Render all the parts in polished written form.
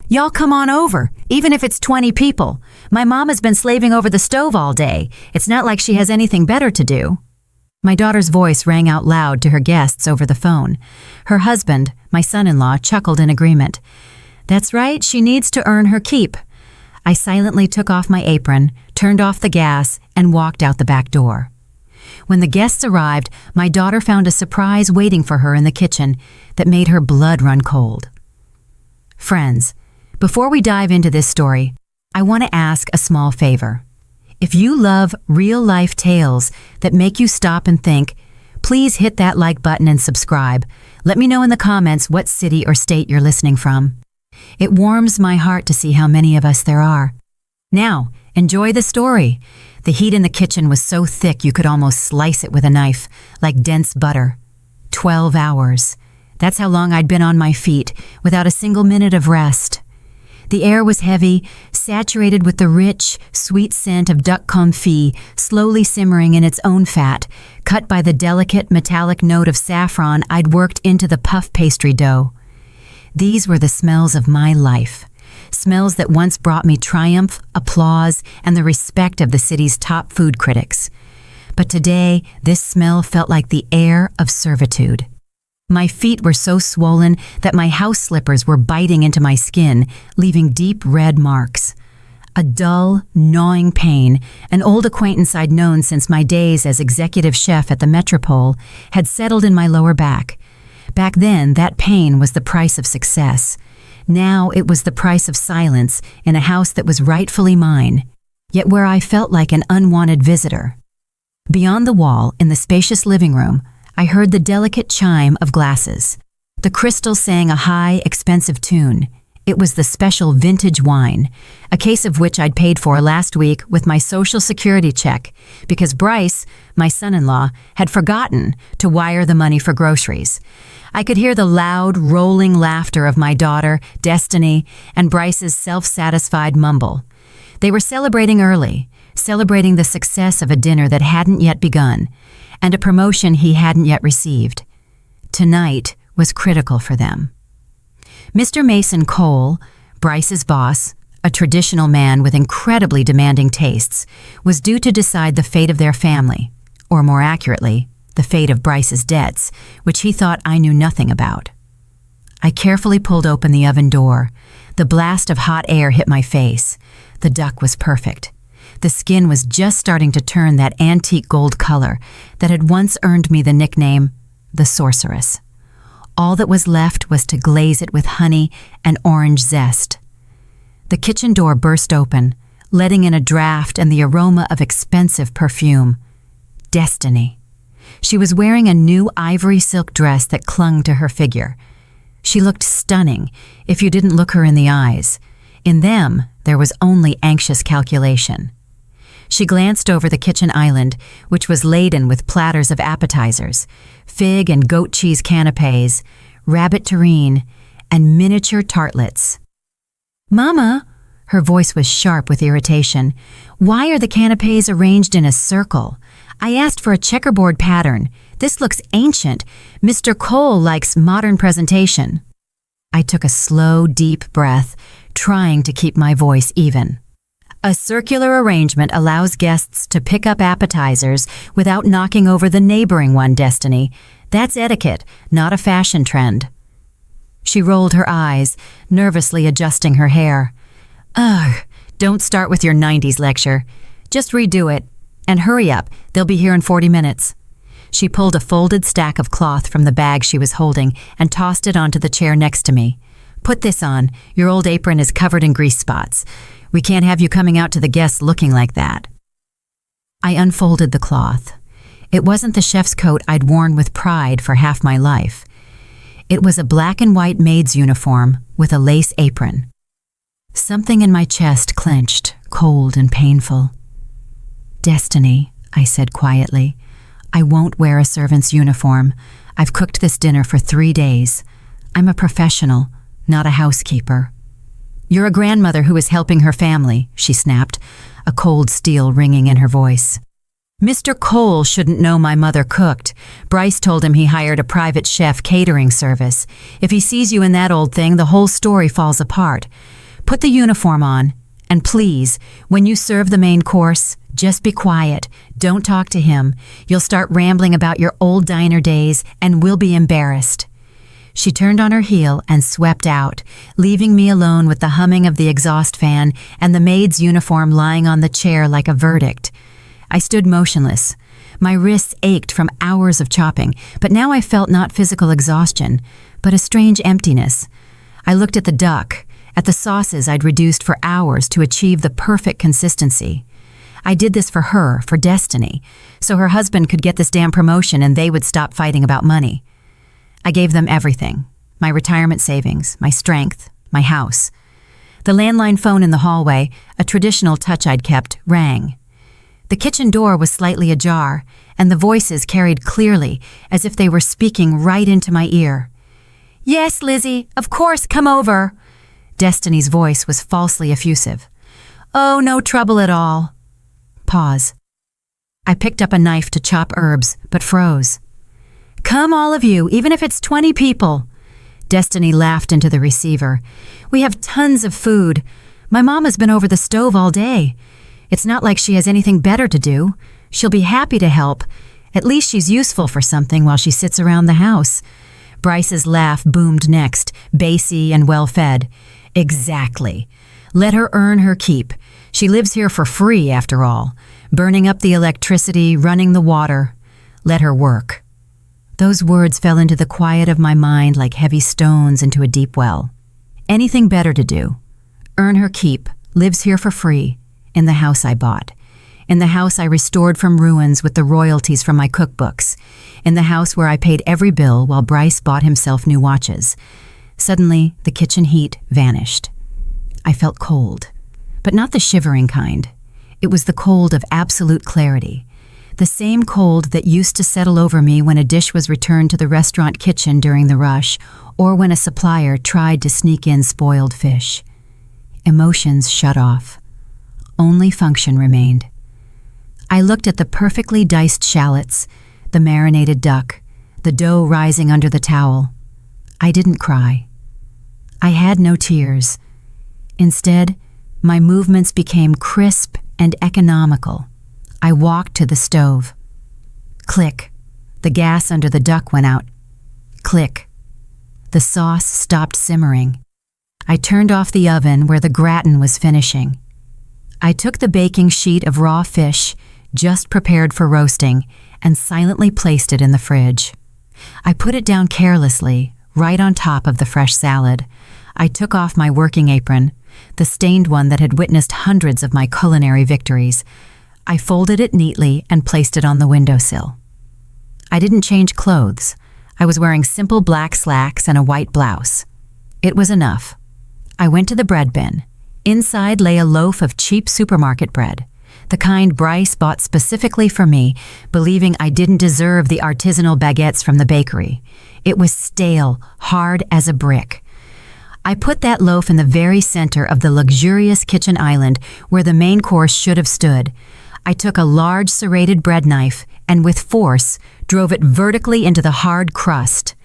Y'all come on over, even if it's 20 people. My mom has been slaving over the stove all day. It's not like she has anything better to do." My daughter's voice rang out loud to her guests over the phone. Her husband, my son-in-law, chuckled in agreement. "That's right, she needs to earn her keep." I silently took off my apron, turned off the gas, and walked out the back door. When the guests arrived, my daughter found a surprise waiting for her in the kitchen that made her blood run cold. Friends, before we dive into this story, I want to ask a small favor. If you love real-life tales that make you stop and think, please hit that like button and subscribe. Let me know in the comments what city or state you're listening from. It warms my heart to see how many of us there are. Now, enjoy the story. The heat in the kitchen was so thick you could almost slice it with a knife, like dense butter. 12 hours. That's how long I'd been on my feet, without a single minute of rest. The air was heavy, saturated with the rich, sweet scent of duck confit, slowly simmering in its own fat, cut by the delicate, metallic note of saffron I'd worked into the puff pastry dough. These were the smells of my life. Smells that once brought me triumph, applause, and the respect of the city's top food critics. But today, this smell felt like the air of servitude. My feet were so swollen that my house slippers were biting into my skin, leaving deep red marks. A dull, gnawing pain, an old acquaintance I'd known since my days as executive chef at the Metropole, had settled in my lower back. Back then, that pain was the price of success. Now it was the price of silence in a house that was rightfully mine, yet where I felt like an unwanted visitor. Beyond the wall, in the spacious living room, I heard the delicate chime of glasses. The crystal sang a high, expensive tune. It was the special vintage wine, a case of which I'd paid for last week with my Social Security check, because Bryce, my son-in-law, had forgotten to wire the money for groceries. I could hear the loud, rolling laughter of my daughter, Destiny, and Bryce's self-satisfied mumble. They were celebrating early, celebrating the success of a dinner that hadn't yet begun, and a promotion he hadn't yet received. Tonight was critical for them. Mr. Mason Cole, Bryce's boss, a traditional man with incredibly demanding tastes, was due to decide the fate of their family, or more accurately, the fate of Bryce's debts, which he thought I knew nothing about. I carefully pulled open the oven door. The blast of hot air hit my face. The duck was perfect. The skin was just starting to turn that antique gold color that had once earned me the nickname, the Sorceress. All that was left was to glaze it with honey and orange zest. The kitchen door burst open, letting in a draft and the aroma of expensive perfume. Destiny. She was wearing a new ivory silk dress that clung to her figure. She looked stunning if you didn't look her in the eyes. In them, there was only anxious calculation. She glanced over the kitchen island, which was laden with platters of appetizers, fig and goat cheese canapes, rabbit terrine, and miniature tartlets. "Mama," her voice was sharp with irritation, "why are the canapes arranged in a circle? I asked for a checkerboard pattern. This looks ancient. Mr. Cole likes modern presentation." I took a slow, deep breath, trying to keep my voice even. A circular arrangement allows guests to pick up appetizers without knocking over the neighboring one, Destiny. That's etiquette, not a fashion trend. She rolled her eyes, nervously adjusting her hair. Ugh, don't start with your 90s lecture. Just redo it. And hurry up, they'll be here in 40 minutes. She pulled a folded stack of cloth from the bag she was holding and tossed it onto the chair next to me. "Put this on. Your old apron is covered in grease spots. We can't have you coming out to the guests looking like that." I unfolded the cloth. It wasn't the chef's coat I'd worn with pride for half my life. It was a black and white maid's uniform with a lace apron. Something in my chest clenched, cold and painful. "Destiny," I said quietly, "I won't wear a servant's uniform. I've cooked this dinner for 3 days. I'm a professional, not a housekeeper." "You're a grandmother who is helping her family," she snapped, a cold steel ringing in her voice. Mr. Cole shouldn't know my mother cooked. Bryce told him he hired a private chef catering service. If he sees you in that old thing, the whole story falls apart. Put the uniform on. And please, when you serve the main course, just be quiet. Don't talk to him. You'll start rambling about your old diner days, and we'll be embarrassed. She turned on her heel and swept out, leaving me alone with the humming of the exhaust fan and the maid's uniform lying on the chair like a verdict. I stood motionless. My wrists ached from hours of chopping, but now I felt not physical exhaustion, but a strange emptiness. I looked at the duck, at the sauces I'd reduced for hours to achieve the perfect consistency. I did this for her, for Destiny, so her husband could get this damn promotion and they would stop fighting about money. I gave them everything, my retirement savings, my strength, my house. The landline phone in the hallway, a traditional touch I'd kept, rang. The kitchen door was slightly ajar, and the voices carried clearly, as if they were speaking right into my ear. "Yes, Lizzie, of course, come over." Destiny's voice was falsely effusive. "Oh, no trouble at all." Pause. I picked up a knife to chop herbs, but froze. "Come, all of you, even if it's 20 people." Destiny laughed into the receiver. "We have tons of food. My mom has been over the stove all day. It's not like she has anything better to do. She'll be happy to help. At least she's useful for something while she sits around the house." Bryce's laugh boomed next, bassy and well-fed. "Exactly. Let her earn her keep. She lives here for free, after all. Burning up the electricity, running the water. Let her work." Those words fell into the quiet of my mind like heavy stones into a deep well. Anything better to do. Earn her keep, lives here for free, in the house I bought. In the house I restored from ruins with the royalties from my cookbooks. In the house where I paid every bill while Bryce bought himself new watches. Suddenly, the kitchen heat vanished. I felt cold, but not the shivering kind. It was the cold of absolute clarity. The same cold that used to settle over me when a dish was returned to the restaurant kitchen during the rush, or when a supplier tried to sneak in spoiled fish. Emotions shut off. Only function remained. I looked at the perfectly diced shallots, the marinated duck, the dough rising under the towel. I didn't cry. I had no tears. Instead, my movements became crisp and economical. I walked to the stove. Click. The gas under the duck went out. Click. The sauce stopped simmering. I turned off the oven where the gratin was finishing. I took the baking sheet of raw fish, just prepared for roasting, and silently placed it in the fridge. I put it down carelessly, right on top of the fresh salad. I took off my working apron, the stained one that had witnessed hundreds of my culinary victories. I folded it neatly and placed it on the windowsill. I didn't change clothes. I was wearing simple black slacks and a white blouse. It was enough. I went to the bread bin. Inside lay a loaf of cheap supermarket bread, the kind Bryce bought specifically for me, believing I didn't deserve the artisanal baguettes from the bakery. It was stale, hard as a brick. I put that loaf in the very center of the luxurious kitchen island where the main course should have stood. I took a large serrated bread knife and with force drove it vertically into the hard crust.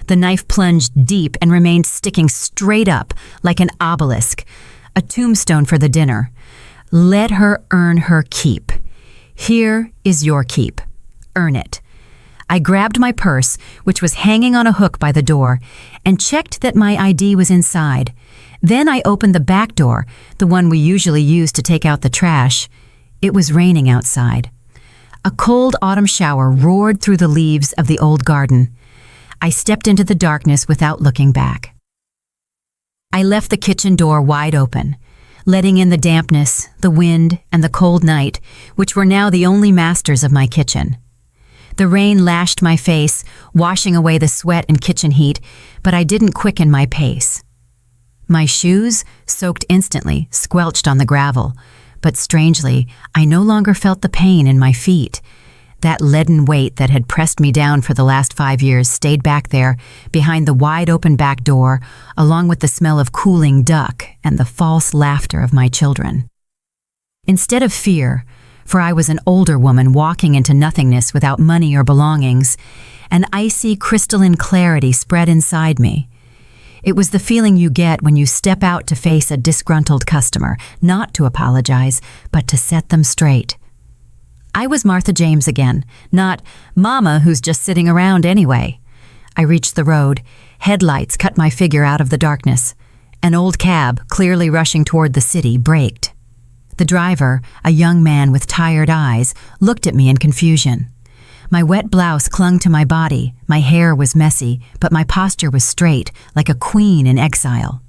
The knife plunged deep and remained sticking straight up like an obelisk. A tombstone for the dinner. Let her earn her keep. Here is your keep. Earn it. I grabbed my purse, which was hanging on a hook by the door, and checked that my ID was inside. Then I opened the back door, the one we usually use to take out the trash. It was raining outside. A cold autumn shower roared through the leaves of the old garden. I stepped into the darkness without looking back. I left the kitchen door wide open, letting in the dampness, the wind, and the cold night, which were now the only masters of my kitchen. The rain lashed my face, washing away the sweat and kitchen heat, but I didn't quicken my pace. My shoes, soaked instantly, squelched on the gravel, but strangely, I no longer felt the pain in my feet. That leaden weight that had pressed me down for the last 5 years stayed back there, behind the wide-open back door, along with the smell of cooling duck and the false laughter of my children. Instead of fear, for I was an older woman walking into nothingness without money or belongings. An icy, crystalline clarity spread inside me. It was the feeling you get when you step out to face a disgruntled customer, not to apologize, but to set them straight. I was Martha James again, not Mama who's just sitting around anyway. I reached the road. Headlights cut my figure out of the darkness. An old cab, clearly rushing toward the city, braked. The driver, a young man with tired eyes, looked at me in confusion. My wet blouse clung to my body, my hair was messy, but my posture was straight, like a queen in exile.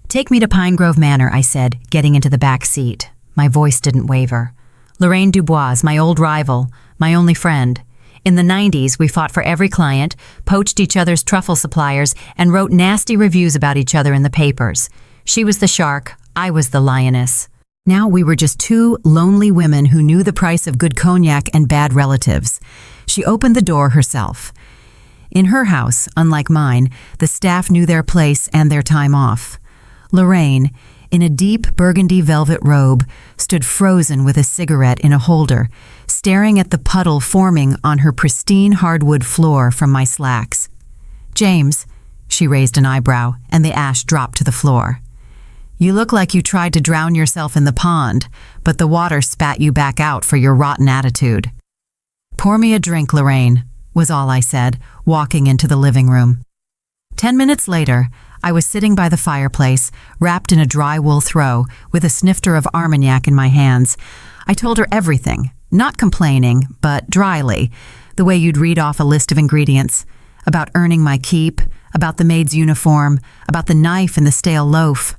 "Take me to Pine Grove Manor," I said, getting into the back seat. My voice didn't waver. "Lorraine Dubois, my old rival, my only friend. In the 90s, we fought for every client, poached each other's truffle suppliers, and wrote nasty reviews about each other in the papers. She was the shark, I was the lioness. Now we were just two lonely women who knew the price of good cognac and bad relatives." She opened the door herself. In her house, unlike mine, the staff knew their place and their time off. Lorraine, in a deep burgundy velvet robe, stood frozen with a cigarette in a holder, staring at the puddle forming on her pristine hardwood floor from my slacks. "James," she raised an eyebrow, and the ash dropped to the floor. "You look like you tried to drown yourself in the pond, but the water spat you back out for your rotten attitude." "Pour me a drink, Lorraine," was all I said, walking into the living room. 10 minutes later, I was sitting by the fireplace, wrapped in a dry wool throw, with a snifter of Armagnac in my hands. I told her everything, not complaining, but dryly, the way you'd read off a list of ingredients, about earning my keep, about the maid's uniform, about the knife in the stale loaf.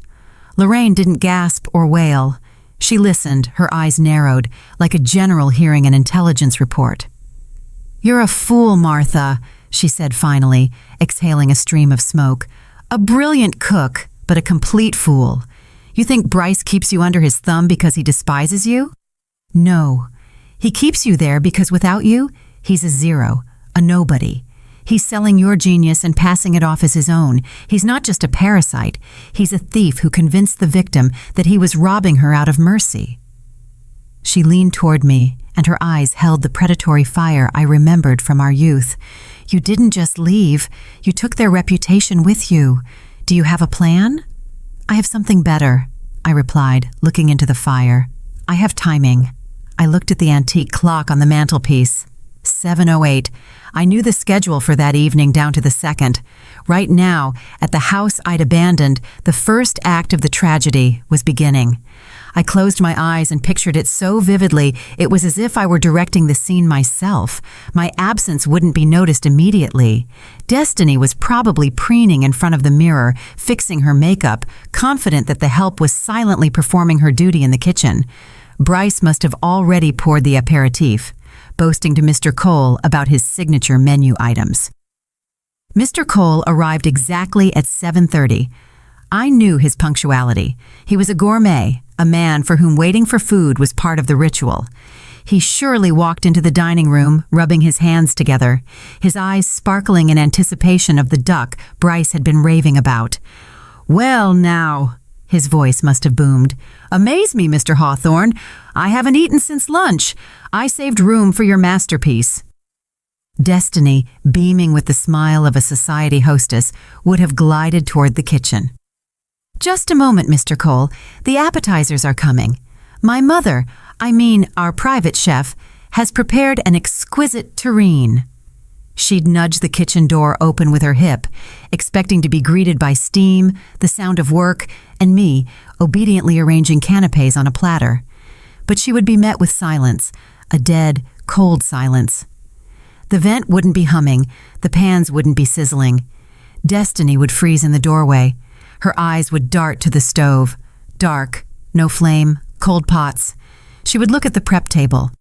Lorraine didn't gasp or wail. She listened, her eyes narrowed, like a general hearing an intelligence report. "You're a fool, Martha," she said finally, exhaling a stream of smoke. "A brilliant cook, but a complete fool. You think Bryce keeps you under his thumb because he despises you? No. He keeps you there because without you, he's a zero, a nobody. He's selling your genius and passing it off as his own. He's not just a parasite. He's a thief who convinced the victim that he was robbing her out of mercy." She leaned toward me, and her eyes held the predatory fire I remembered from our youth. "You didn't just leave. You took their reputation with you. Do you have a plan?" "I have something better," I replied, looking into the fire. "I have timing." I looked at the antique clock on the mantelpiece. 7:08. I knew the schedule for that evening down to the second. Right now, at the house I'd abandoned, the first act of the tragedy was beginning. I closed my eyes and pictured it so vividly it was as if I were directing the scene myself. My absence wouldn't be noticed immediately. Destiny was probably preening in front of the mirror, fixing her makeup, confident that the help was silently performing her duty in the kitchen. Bryce must have already poured the aperitif, boasting to Mr. Cole about his signature menu items. Mr. Cole arrived exactly at 7:30. I knew his punctuality. He was a gourmet, a man for whom waiting for food was part of the ritual. He surely walked into the dining room, rubbing his hands together, his eyes sparkling in anticipation of the duck Bryce had been raving about. "Well now," his voice must have boomed. "Amaze me, Mr. Hawthorne. I haven't eaten since lunch. I saved room for your masterpiece." Destiny, beaming with the smile of a society hostess, would have glided toward the kitchen. "Just a moment, Mr. Cole. The appetizers are coming. My mother, our private chef, has prepared an exquisite terrine." She'd nudge the kitchen door open with her hip, expecting to be greeted by steam, the sound of work, and me, obediently arranging canapes on a platter. But she would be met with silence, a dead, cold silence. The vent wouldn't be humming, the pans wouldn't be sizzling. Destiny would freeze in the doorway. Her eyes would dart to the stove. Dark, no flame, cold pots. She would look at the prep table.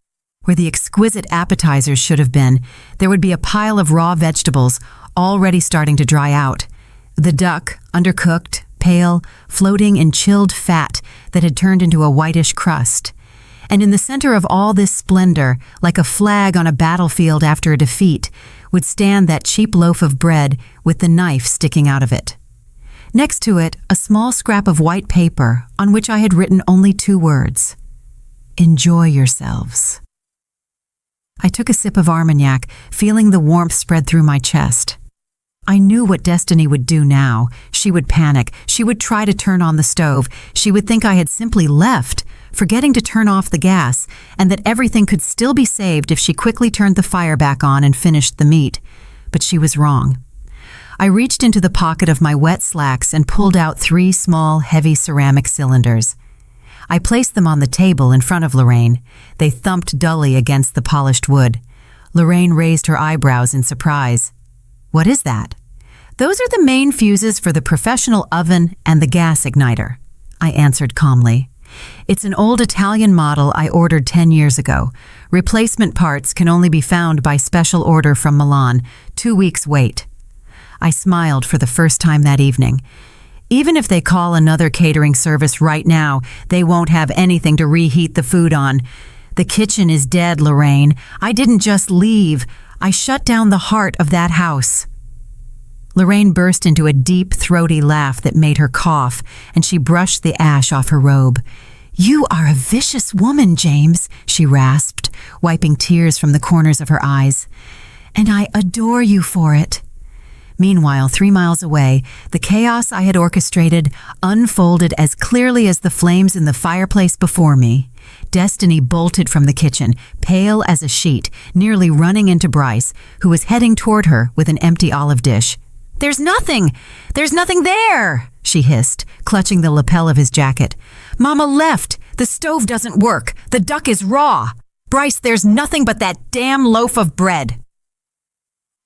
Where the exquisite appetizers should have been, there would be a pile of raw vegetables, already starting to dry out. The duck, undercooked, pale, floating in chilled fat that had turned into a whitish crust. And in the center of all this splendor, like a flag on a battlefield after a defeat, would stand that cheap loaf of bread with the knife sticking out of it. Next to it, a small scrap of white paper on which I had written only 2 words. Enjoy yourselves." I took a sip of Armagnac, feeling the warmth spread through my chest. I knew what Destiny would do now. She would panic. She would try to turn on the stove. She would think I had simply left, forgetting to turn off the gas, and that everything could still be saved if she quickly turned the fire back on and finished the meat. But she was wrong. I reached into the pocket of my wet slacks and pulled out 3 small, heavy ceramic cylinders. I placed them on the table in front of Lorraine. They thumped dully against the polished wood. Lorraine raised her eyebrows in surprise. "What is that?" "Those are the main fuses for the professional oven and the gas igniter," I answered calmly. "It's an old Italian model I ordered 10 years ago. Replacement parts can only be found by special order from Milan. 2 weeks wait." I smiled for the first time that evening. Even if they call another catering service right now, they won't have anything to reheat the food on. The kitchen is dead, Lorraine. I didn't just leave. I shut down the heart of that house. Lorraine burst into a deep, throaty laugh that made her cough, and she brushed the ash off her robe. "You are a vicious woman, James," she rasped, wiping tears from the corners of her eyes. "And I adore you for it." Meanwhile, 3 miles away, the chaos I had orchestrated unfolded as clearly as the flames in the fireplace before me. Destiny bolted from the kitchen, pale as a sheet, nearly running into Bryce, who was heading toward her with an empty olive dish. There's nothing there," she hissed, clutching the lapel of his jacket. "Mama left. The stove doesn't work. The duck is raw. Bryce, there's nothing but that damn loaf of bread."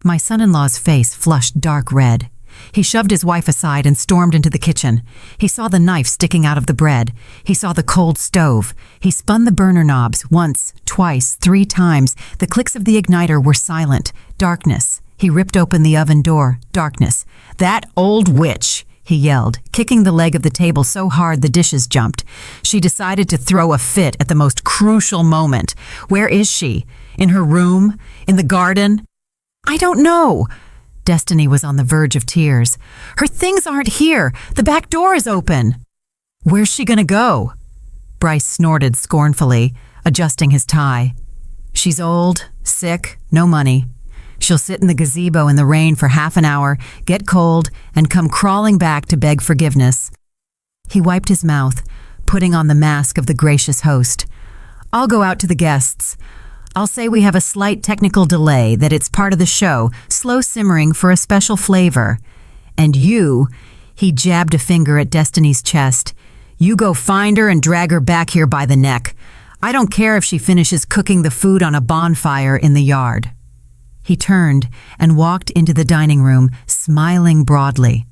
My son-in-law's face flushed dark red. He shoved his wife aside and stormed into the kitchen. He saw the knife sticking out of the bread. He saw the cold stove. He spun the burner knobs once, twice, 3 times. The clicks of the igniter were silent. Darkness. He ripped open the oven door. Darkness. "That old witch!" he yelled, kicking the leg of the table so hard the dishes jumped. "She decided to throw a fit at the most crucial moment. Where is she? In her room? In the garden?" "I don't know." Destiny was on the verge of tears. "Her things aren't here. The back door is open." "Where's she gonna go?" Bryce snorted scornfully, adjusting his tie. "She's old, sick, no money. She'll sit in the gazebo in the rain for half an hour, get cold, and come crawling back to beg forgiveness." He wiped his mouth, putting on the mask of the gracious host. "I'll go out to the guests. I'll say we have a slight technical delay, that it's part of the show, slow simmering for a special flavor. And you," he jabbed a finger at Destiny's chest, "you go find her and drag her back here by the neck. I don't care if she finishes cooking the food on a bonfire in the yard." He turned and walked into the dining room, smiling broadly.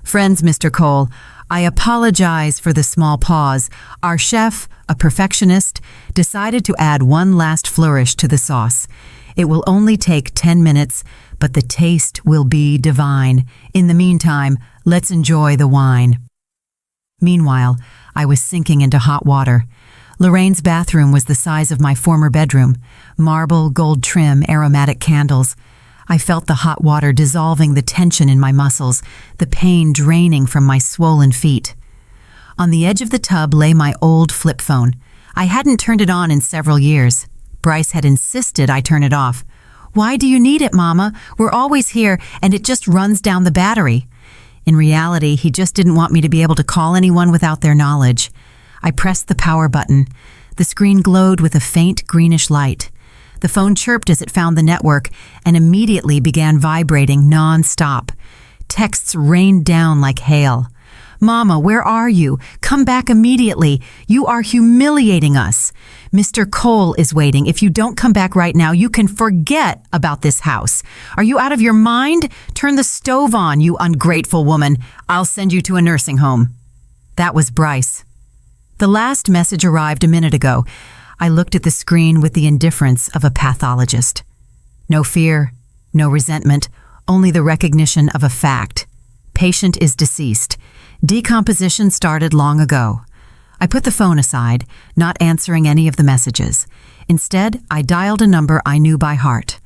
"Friends, Mr. Cole, I apologize for the small pause. Our chef, a perfectionist, decided to add one last flourish to the sauce. It will only take 10 minutes, but the taste will be divine. In the meantime, let's enjoy the wine." Meanwhile, I was sinking into hot water. Lorraine's bathroom was the size of my former bedroom. Marble, gold trim, aromatic candles. I felt the hot water dissolving the tension in my muscles, the pain draining from my swollen feet. On the edge of the tub lay my old flip phone. I hadn't turned it on in several years. Bryce had insisted I turn it off. "Why do you need it, Mama? We're always here, and it just runs down the battery." In reality, he just didn't want me to be able to call anyone without their knowledge. I pressed the power button. The screen glowed with a faint greenish light. The phone chirped as it found the network and immediately began vibrating non-stop. Texts rained down like hail. "Mama, where are you? Come back immediately. You are humiliating us. Mr. Cole is waiting. If you don't come back right now, you can forget about this house. Are you out of your mind? Turn the stove on, you ungrateful woman. I'll send you to a nursing home." That was Bryce. The last message arrived a minute ago. I looked at the screen with the indifference of a pathologist. No fear, no resentment, only the recognition of a fact. Patient is deceased. Decomposition started long ago. I put the phone aside, not answering any of the messages. Instead, I dialed a number I knew by heart.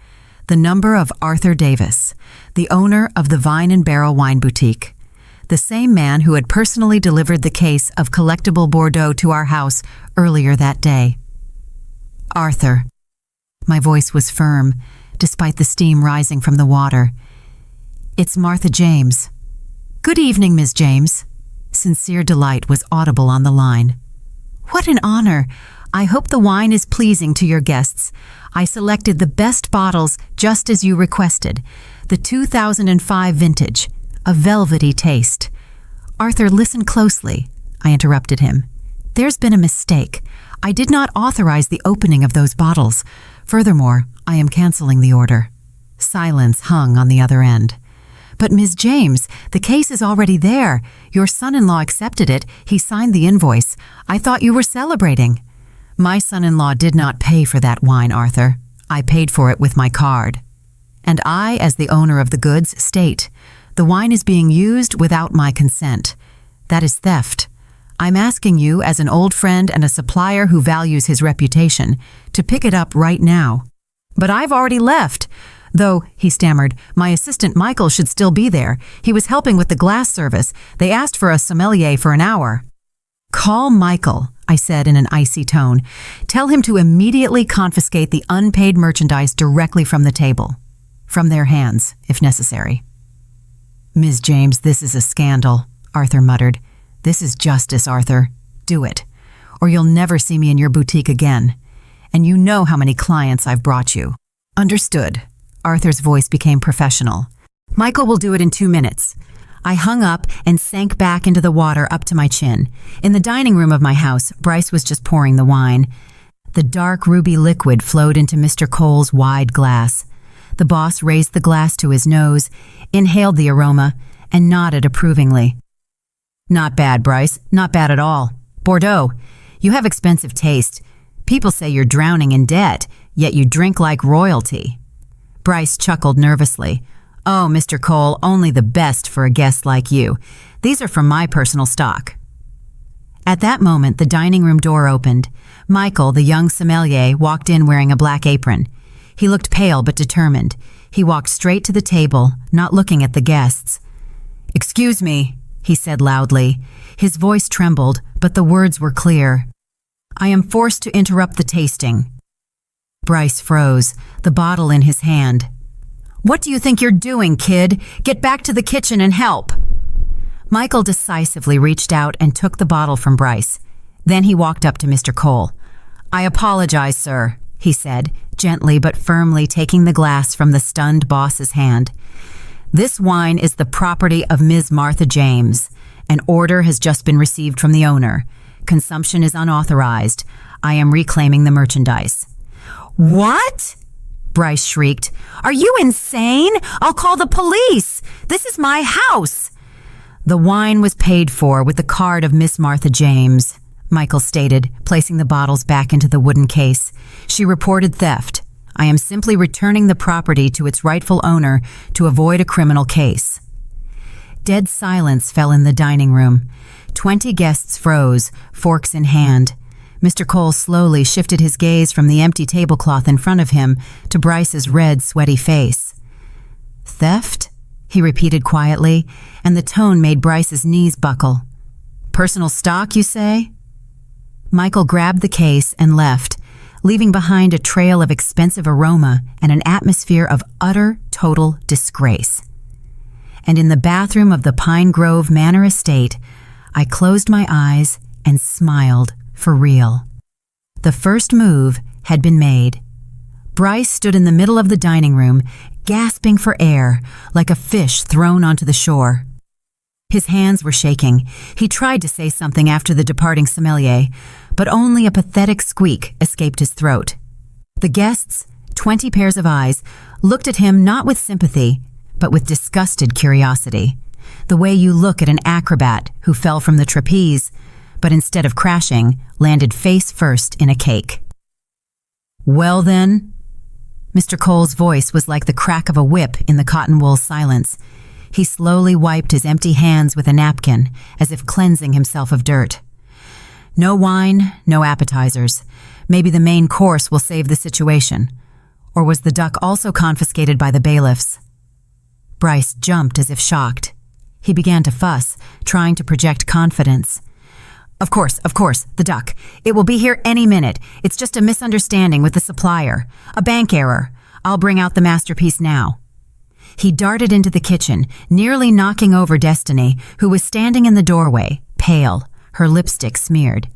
The number of Arthur Davis, the owner of the Vine and Barrel Wine Boutique. The same man who had personally delivered the case of collectible Bordeaux to our house earlier that day. Arthur. My voice was firm, despite the steam rising from the water. It's Martha James. Good evening, Ms. James. Sincere delight was audible on the line. What an honor. I hope the wine is pleasing to your guests. I selected the best bottles just as you requested. The 2005 vintage, a velvety taste. Arthur, listen closely, I interrupted him. There's been a mistake. I did not authorize the opening of those bottles. Furthermore, I am canceling the order. Silence hung on the other end. But Ms. James, the case is already there. Your son-in-law accepted it. He signed the invoice. I thought you were celebrating. My son-in-law did not pay for that wine, Arthur. I paid for it with my card. And I, as the owner of the goods, state, the wine is being used without my consent. That is theft. I'm asking you, as an old friend and a supplier who values his reputation, to pick it up right now. But I've already left. Though, he stammered, my assistant Michael should still be there. He was helping with the glass service. They asked for a sommelier for an hour. Call Michael, I said in an icy tone. Tell him to immediately confiscate the unpaid merchandise directly from the table. From their hands, if necessary. Ms. James, this is a scandal, Arthur muttered. This is justice, Arthur. Do it, or you'll never see me in your boutique again. And you know how many clients I've brought you. Understood. Arthur's voice became professional. Michael will do it in 2 minutes. I hung up and sank back into the water up to my chin. In the dining room of my house, Bryce was just pouring the wine. The dark ruby liquid flowed into Mr. Cole's wide glass. The boss raised the glass to his nose, inhaled the aroma, and nodded approvingly. Not bad, Bryce. Not bad at all. Bordeaux, you have expensive taste. People say you're drowning in debt, yet you drink like royalty. Bryce chuckled nervously. Oh, Mr. Cole, only the best for a guest like you. These are from my personal stock. At that moment, the dining room door opened. Michael, the young sommelier, walked in wearing a black apron. He looked pale but determined. He walked straight to the table, not looking at the guests. Excuse me, he said loudly. His voice trembled, but the words were clear. I am forced to interrupt the tasting. Bryce froze, the bottle in his hand. What do you think you're doing, kid? Get back to the kitchen and help. Michael decisively reached out and took the bottle from Bryce. Then he walked up to Mr. Cole. I apologize, sir, he said, gently but firmly taking the glass from the stunned boss's hand. This wine is the property of Ms. Martha James. An order has just been received from the owner. Consumption is unauthorized. I am reclaiming the merchandise. What? Bryce shrieked. Are you insane? I'll call the police. This is my house. The wine was paid for with the card of Miss Martha James, Michael stated, placing the bottles back into the wooden case. She reported theft. I am simply returning the property to its rightful owner to avoid a criminal case. Dead silence fell in the dining room. 20 guests froze, forks in hand. Mr. Cole slowly shifted his gaze from the empty tablecloth in front of him to Bryce's red, sweaty face. Theft? He repeated quietly, and the tone made Bryce's knees buckle. Personal stock, you say? Michael grabbed the case and left, leaving behind a trail of expensive aroma and an atmosphere of utter, total disgrace. And in the bathroom of the Pine Grove Manor Estate, I closed my eyes and smiled for real. The first move had been made. Bryce stood in the middle of the dining room, gasping for air, like a fish thrown onto the shore. His hands were shaking. He tried to say something after the departing sommelier, but only a pathetic squeak escaped his throat. The guests, 20 pairs of eyes, looked at him not with sympathy, but with disgusted curiosity. The way you look at an acrobat who fell from the trapeze, but instead of crashing, landed face first in a cake. Well then? Mr. Cole's voice was like the crack of a whip in the cotton wool silence. He slowly wiped his empty hands with a napkin, as if cleansing himself of dirt. No wine, no appetizers. Maybe the main course will save the situation. Or was the duck also confiscated by the bailiffs? Bryce jumped as if shocked. He began to fuss, trying to project confidence. Of course, the duck. It will be here any minute. It's just a misunderstanding with the supplier. A bank error. I'll bring out the masterpiece now. He darted into the kitchen, nearly knocking over Destiny, who was standing in the doorway, pale, her lipstick smeared.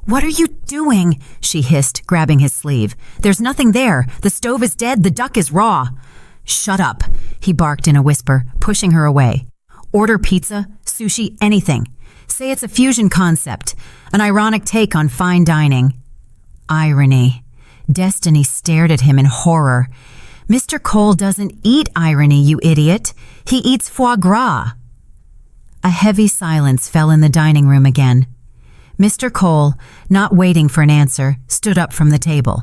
"What are you doing?" she hissed, grabbing his sleeve. "There's nothing there. The stove is dead. The duck is raw." "Shut up," he barked in a whisper, pushing her away. "Order pizza, sushi, anything. Say it's a fusion concept, an ironic take on fine dining." Irony. Destiny stared at him in horror. "Mr. Cole doesn't eat irony, you idiot. He eats foie gras." A heavy silence fell in the dining room again. Mr. Cole, not waiting for an answer, stood up from the table.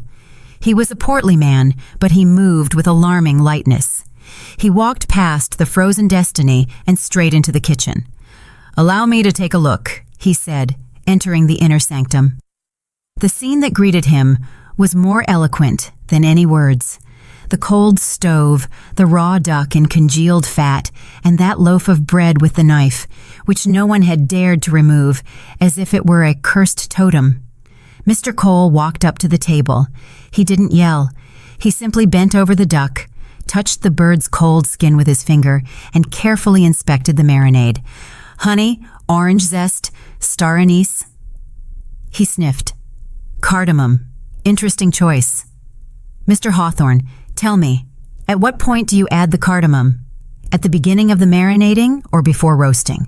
He was a portly man, but he moved with alarming lightness. He walked past the frozen Destiny and straight into the kitchen. "Allow me to take a look," he said, entering the inner sanctum. The scene that greeted him was more eloquent than any words. The cold stove, the raw duck in congealed fat, and that loaf of bread with the knife, which no one had dared to remove, as if it were a cursed totem. Mr. Cole walked up to the table. He didn't yell. He simply bent over the duck, touched the bird's cold skin with his finger, and carefully inspected the marinade. "Honey, orange zest, star anise." He sniffed. "Cardamom. Interesting choice. Mr. Hawthorne, tell me, at what point do you add the cardamom? At the beginning of the marinating or before roasting?"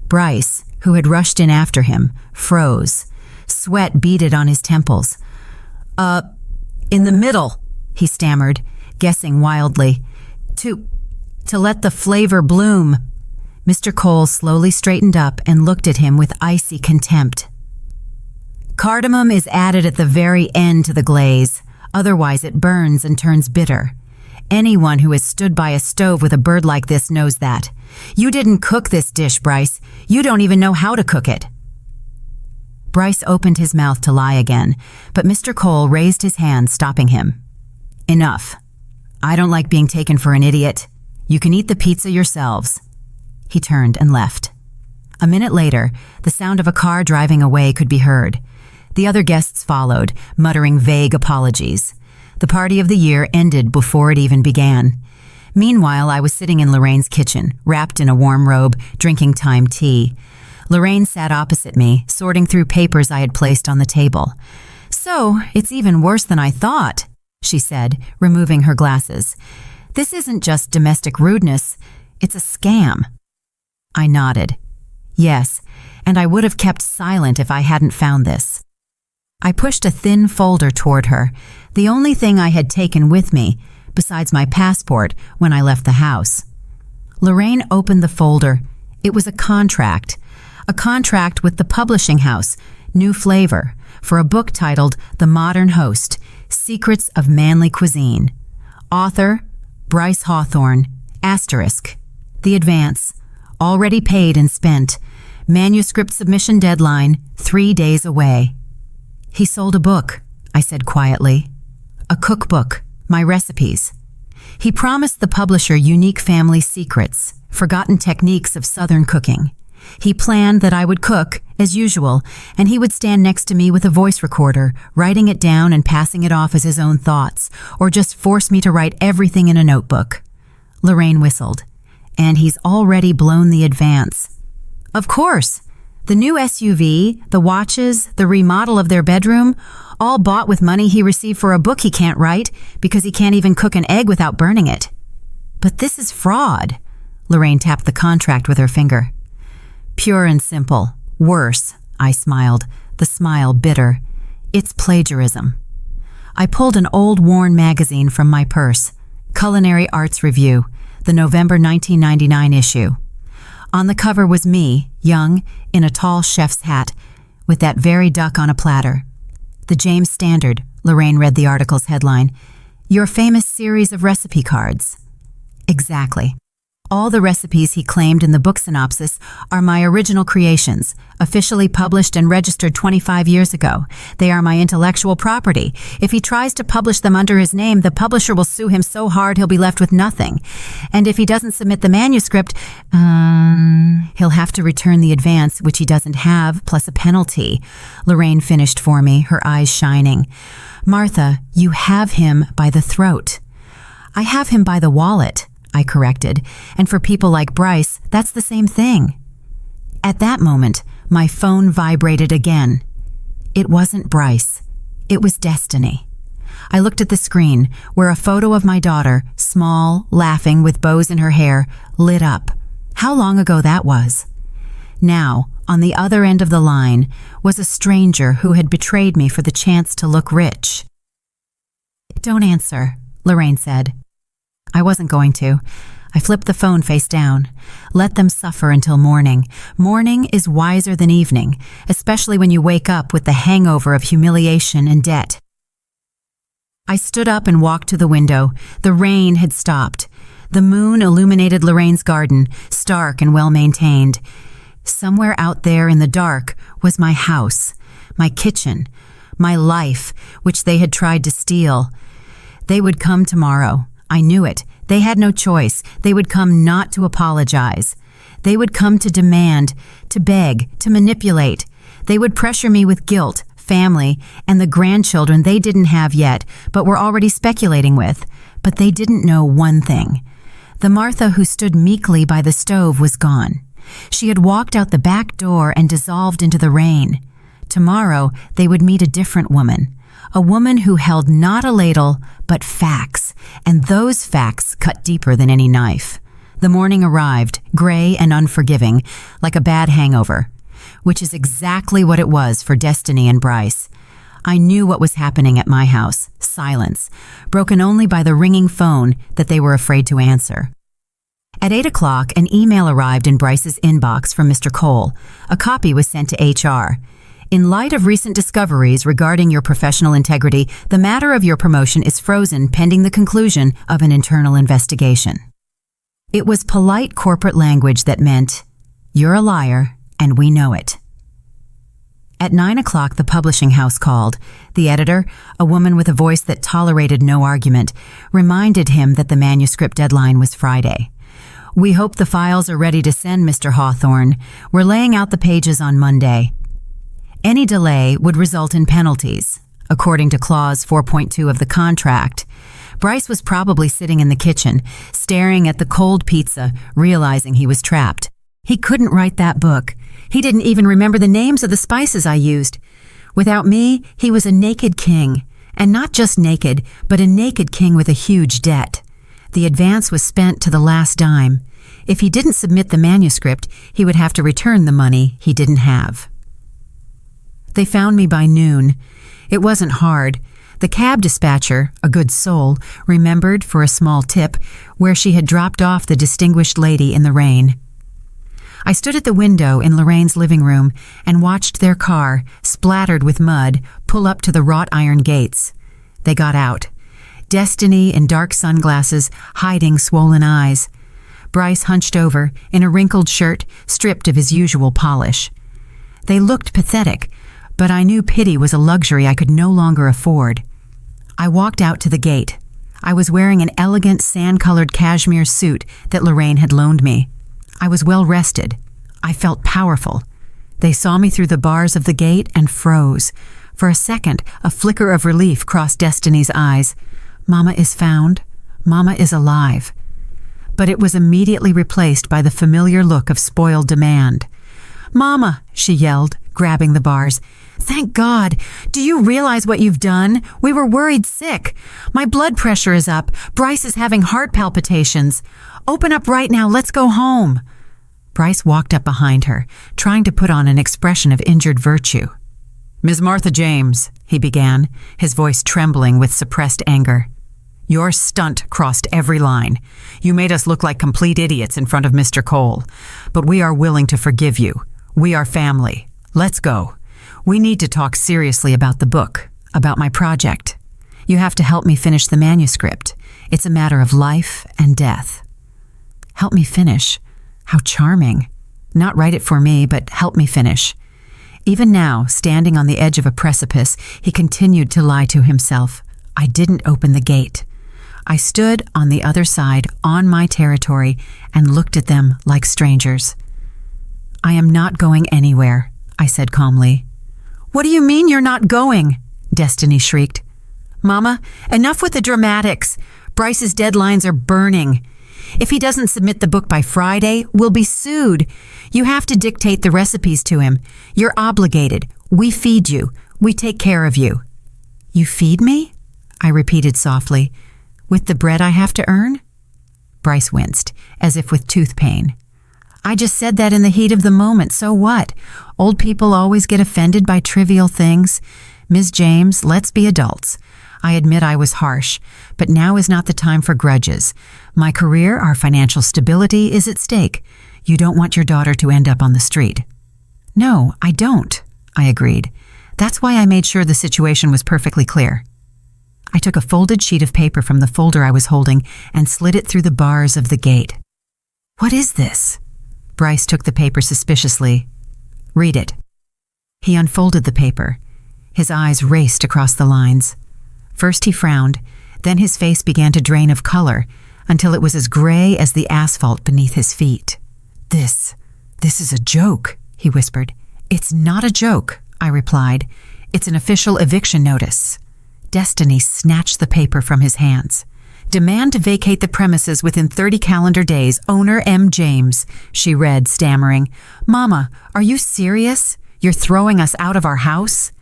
Bryce, who had rushed in after him, froze. Sweat beaded on his temples. In the middle," he stammered, guessing wildly. To let the flavor bloom." Mr. Cole slowly straightened up and looked at him with icy contempt. "Cardamom is added at the very end to the glaze. Otherwise it burns and turns bitter. Anyone who has stood by a stove with a bird like this knows that. You didn't cook this dish, Bryce. You don't even know how to cook it." Bryce opened his mouth to lie again, but Mr. Cole raised his hand, stopping him. "Enough. I don't like being taken for an idiot. You can eat the pizza yourselves." He turned and left. A minute later, the sound of a car driving away could be heard. The other guests followed, muttering vague apologies. The party of the year ended before it even began. Meanwhile, I was sitting in Lorraine's kitchen, wrapped in a warm robe, drinking thyme tea. Lorraine sat opposite me, sorting through papers I had placed on the table. "So, it's even worse than I thought," she said, removing her glasses. "This isn't just domestic rudeness, it's a scam." I nodded. Yes, and I would have kept silent if I hadn't found this. I pushed a thin folder toward her, the only thing I had taken with me, besides my passport, when I left the house. Lorraine opened the folder. It was a contract with the publishing house, New Flavor, for a book titled The Modern Host, Secrets of Manly Cuisine. Author, Bryce Hawthorne, *. The advance, already paid and spent. Manuscript submission deadline, 3 days away. "He sold a book," I said quietly. "A cookbook, my recipes. He promised the publisher unique family secrets, forgotten techniques of Southern cooking. He planned that I would cook, as usual, and he would stand next to me with a voice recorder, writing it down and passing it off as his own thoughts, or just force me to write everything in a notebook." Lorraine whistled. "And he's already blown the advance." "Of course. The new SUV, the watches, the remodel of their bedroom, all bought with money he received for a book he can't write because he can't even cook an egg without burning it." "But this is fraud." Lorraine tapped the contract with her finger. "Pure and simple. Worse," I smiled, the smile bitter. "It's plagiarism." I pulled an old worn magazine from my purse, Culinary Arts Review, the November 1999 issue. On the cover was me, young, in a tall chef's hat, with that very duck on a platter. "The James Standard," Lorraine read the article's headline. "Your famous series of recipe cards." Exactly. All the recipes he claimed in the book synopsis are my original creations, officially published and registered 25 years ago. They are my intellectual property. If he tries to publish them under his name, the publisher will sue him so hard he'll be left with nothing. And if he doesn't submit the manuscript, he'll have to return the advance, which he doesn't have, plus a penalty. Lorraine finished for me, her eyes shining. Martha, you have him by the throat. I have him by the wallet, I corrected, and for people like Bryce, that's the same thing. At that moment, my phone vibrated again. It wasn't Bryce. It was Destiny. I looked at the screen, where a photo of my daughter, small, laughing with bows in her hair, lit up. How long ago that was. Now, on the other end of the line, was a stranger who had betrayed me for the chance to look rich. Don't answer, Lorraine said. I wasn't going to. I flipped the phone face down. Let them suffer until morning. Morning is wiser than evening, especially when you wake up with the hangover of humiliation and debt. I stood up and walked to the window. The rain had stopped. The moon illuminated Lorraine's garden, stark and well-maintained. Somewhere out there in the dark was my house, my kitchen, my life, which they had tried to steal. They would come tomorrow. I knew it. They had no choice. They would come not to apologize. They would come to demand, to beg, to manipulate. They would pressure me with guilt, family, and the grandchildren they didn't have yet, but were already speculating with. But they didn't know one thing. The Martha who stood meekly by the stove was gone. She had walked out the back door and dissolved into the rain. Tomorrow, they would meet a different woman. A woman who held not a ladle, but facts, and those facts cut deeper than any knife. The morning arrived, gray and unforgiving, like a bad hangover, which is exactly what it was for Destiny and Bryce. I knew what was happening at my house, silence, broken only by the ringing phone that they were afraid to answer. At 8 o'clock, an email arrived in Bryce's inbox from Mr. Cole. A copy was sent to HR. In light of recent discoveries regarding your professional integrity, the matter of your promotion is frozen pending the conclusion of an internal investigation. It was polite corporate language that meant, you're a liar, and we know it. At 9 o'clock, the publishing house called. The editor, a woman with a voice that tolerated no argument, reminded him that the manuscript deadline was Friday. We hope the files are ready to send, Mr. Hawthorne. We're laying out the pages on Monday. Any delay would result in penalties, according to Clause 4.2 of the contract. Bryce was probably sitting in the kitchen, staring at the cold pizza, realizing he was trapped. He couldn't write that book. He didn't even remember the names of the spices I used. Without me, he was a naked king. And not just naked, but a naked king with a huge debt. The advance was spent to the last dime. If he didn't submit the manuscript, he would have to return the money he didn't have. They found me by noon. It wasn't hard. The cab dispatcher, a good soul, remembered for a small tip where she had dropped off the distinguished lady in the rain. I stood at the window in Lorraine's living room and watched their car, splattered with mud, pull up to the wrought iron gates. They got out. Destiny in dark sunglasses, hiding swollen eyes. Bryce hunched over, in a wrinkled shirt, stripped of his usual polish. They looked pathetic, but I knew pity was a luxury I could no longer afford. I walked out to the gate. I was wearing an elegant sand-colored cashmere suit that Lorraine had loaned me. I was well rested. I felt powerful. They saw me through the bars of the gate and froze. For a second, a flicker of relief crossed Destiny's eyes. Mama is found. Mama is alive. But it was immediately replaced by the familiar look of spoiled demand. Mama, she yelled, grabbing the bars. Thank God. Do you realize what you've done? We were worried sick. My blood pressure is up. Bryce is having heart palpitations. Open up right now. Let's go home. Bryce walked up behind her, trying to put on an expression of injured virtue. Ms. Martha James, he began, his voice trembling with suppressed anger. Your stunt crossed every line. You made us look like complete idiots in front of Mr. Cole. But we are willing to forgive you. We are family. Let's go. We need to talk seriously about the book, about my project. You have to help me finish the manuscript. It's a matter of life and death. Help me finish. How charming. Not write it for me, but help me finish. Even now, standing on the edge of a precipice, he continued to lie to himself. I didn't open the gate. I stood on the other side, on my territory, and looked at them like strangers. I am not going anywhere, I said calmly. What do you mean you're not going? Destiny shrieked. Mama, enough with the dramatics. Bryce's deadlines are burning. If he doesn't submit the book by Friday, we'll be sued. You have to dictate the recipes to him. You're obligated. We feed you. We take care of you. You feed me? I repeated softly. With the bread I have to earn? Bryce winced, as if with tooth pain. I just said that in the heat of the moment, so what? Old people always get offended by trivial things. Ms. James, let's be adults. I admit I was harsh, but now is not the time for grudges. My career, our financial stability is at stake. You don't want your daughter to end up on the street. No, I don't, I agreed. That's why I made sure the situation was perfectly clear. I took a folded sheet of paper from the folder I was holding and slid it through the bars of the gate. What is this? Bryce took the paper suspiciously. Read it. He unfolded the paper. His eyes raced across the lines. First he frowned, then his face began to drain of color until it was as gray as the asphalt beneath his feet. This is a joke, he whispered. It's not a joke, I replied. It's an official eviction notice. Destiny snatched the paper from his hands. Demand to vacate the premises within 30 calendar days, owner M. James, she read, stammering. Mama, are you serious? You're throwing us out of our house?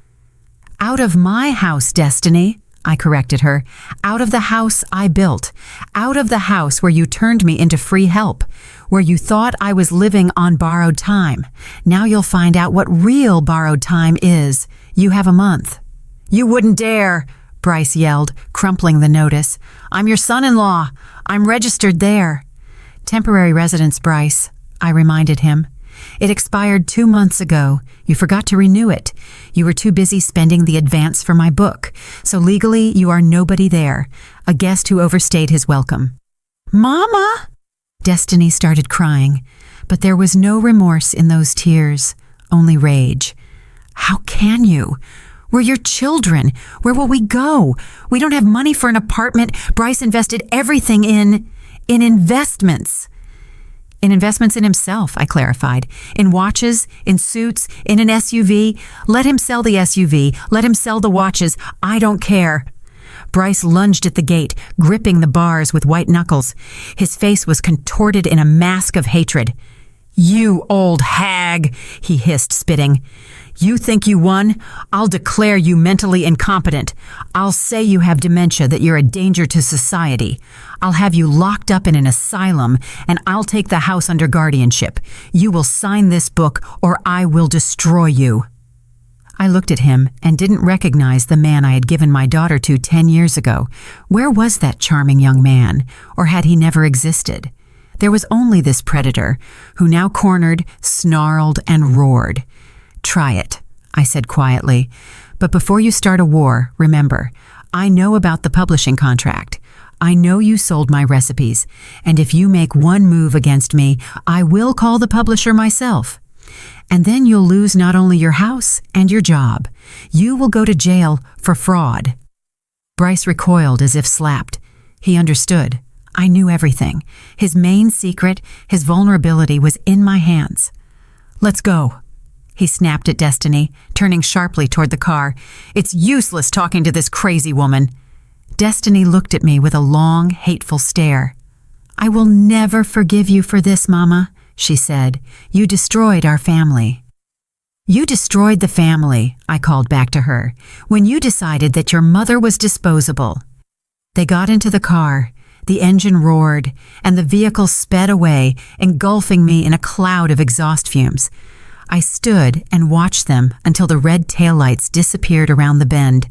Out of my house, Destiny, I corrected her. Out of the house I built. Out of the house where you turned me into free help, where you thought I was living on borrowed time. Now you'll find out what real borrowed time is. You have a month. You wouldn't dare, Bryce yelled, crumpling the notice. I'm your son-in-law. I'm registered there. Temporary residence, Bryce, I reminded him. It expired 2 months ago. You forgot to renew it. You were too busy spending the advance for my book. So legally, you are nobody there, a guest who overstayed his welcome. Mama! Destiny started crying, but there was no remorse in those tears, only rage. How can you? We're your children. Where will we go? We don't have money for an apartment. Bryce invested everything in investments. In investments in himself, I clarified. In watches, in suits, in an SUV. Let him sell the SUV. Let him sell the watches. I don't care. Bryce lunged at the gate, gripping the bars with white knuckles. His face was contorted in a mask of hatred. You old hag, he hissed, spitting. You think you won? I'll declare you mentally incompetent. I'll say you have dementia, that you're a danger to society. I'll have you locked up in an asylum, and I'll take the house under guardianship. You will sign this book, or I will destroy you. I looked at him and didn't recognize the man I had given my daughter to 10 years ago. Where was that charming young man, or had he never existed? There was only this predator, who now cornered, snarled, and roared. Try it, I said quietly. But before you start a war, remember, I know about the publishing contract. I know you sold my recipes, and if you make one move against me, I will call the publisher myself. And then you'll lose not only your house and your job. You will go to jail for fraud. Bryce recoiled as if slapped. He understood. I knew everything. His main secret, his vulnerability was in my hands. Let's go. He snapped at Destiny, turning sharply toward the car. It's useless talking to this crazy woman. Destiny looked at me with a long, hateful stare. I will never forgive you for this, Mama, she said. You destroyed our family. You destroyed the family, I called back to her, when you decided that your mother was disposable. They got into the car. The engine roared, and the vehicle sped away, engulfing me in a cloud of exhaust fumes. I stood and watched them until the red taillights disappeared around the bend.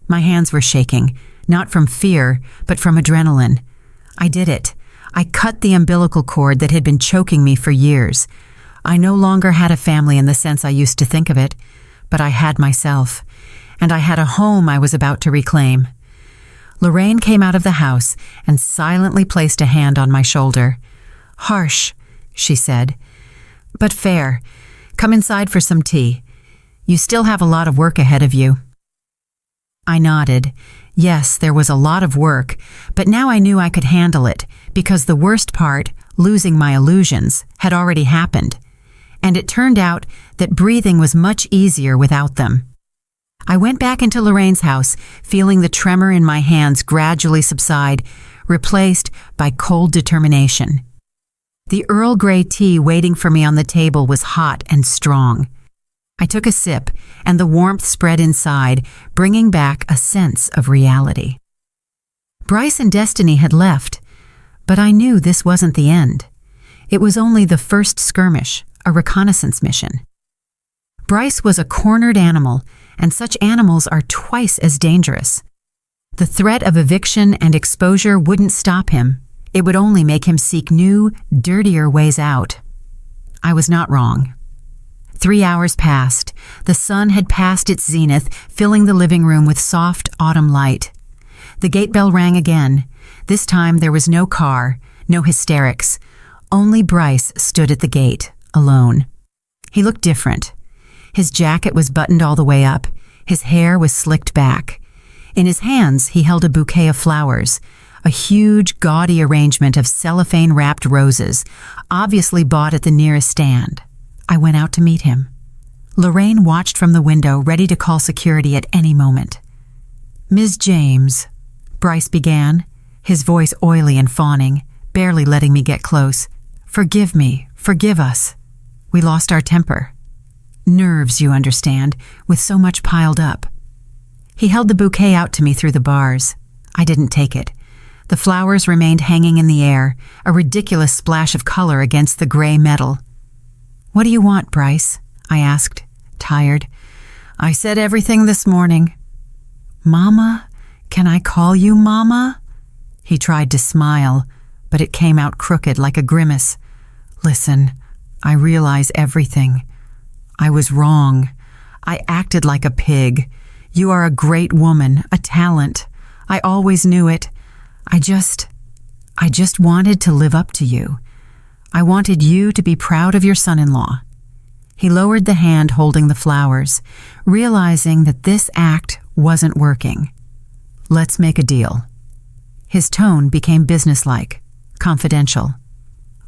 My hands were shaking, not from fear, but from adrenaline. I did it. I cut the umbilical cord that had been choking me for years. I no longer had a family in the sense I used to think of it, but I had myself, and I had a home I was about to reclaim. Lorraine came out of the house and silently placed a hand on my shoulder. Harsh, she said, but fair. Come inside for some tea. You still have a lot of work ahead of you. I nodded. Yes, there was a lot of work, but now I knew I could handle it because the worst part, losing my illusions, had already happened. And it turned out that breathing was much easier without them. I went back into Lorraine's house, feeling the tremor in my hands gradually subside, replaced by cold determination. The Earl Grey tea waiting for me on the table was hot and strong. I took a sip, and the warmth spread inside, bringing back a sense of reality. Bryce and Destiny had left, but I knew this wasn't the end. It was only the first skirmish, a reconnaissance mission. Bryce was a cornered animal, and such animals are twice as dangerous. The threat of eviction and exposure wouldn't stop him. It would only make him seek new, dirtier ways out. I was not wrong. 3 hours passed. The sun had passed its zenith, filling the living room with soft autumn light. The gate bell rang again. This time there was no car, no hysterics. Only Bryce stood at the gate, alone. He looked different. His jacket was buttoned all the way up. His hair was slicked back. In his hands, he held a bouquet of flowers, a huge, gaudy arrangement of cellophane-wrapped roses, obviously bought at the nearest stand. I went out to meet him. Lorraine watched from the window, ready to call security at any moment. "Ms. James," Bryce began, his voice oily and fawning, barely letting me get close. "Forgive me, forgive us. We lost our temper. Nerves, you understand, with so much piled up." He held the bouquet out to me through the bars. I didn't take it. The flowers remained hanging in the air, a ridiculous splash of color against the gray metal. "What do you want, Bryce?" I asked, tired. "I said everything this morning." "Mama? Can I call you Mama?" He tried to smile, but it came out crooked like a grimace. "Listen, I realize everything. I was wrong. I acted like a pig. You are a great woman, a talent. I always knew it. I just wanted to live up to you. I wanted you to be proud of your son-in-law." He lowered the hand holding the flowers, realizing that this act wasn't working. "Let's make a deal." His tone became businesslike, confidential.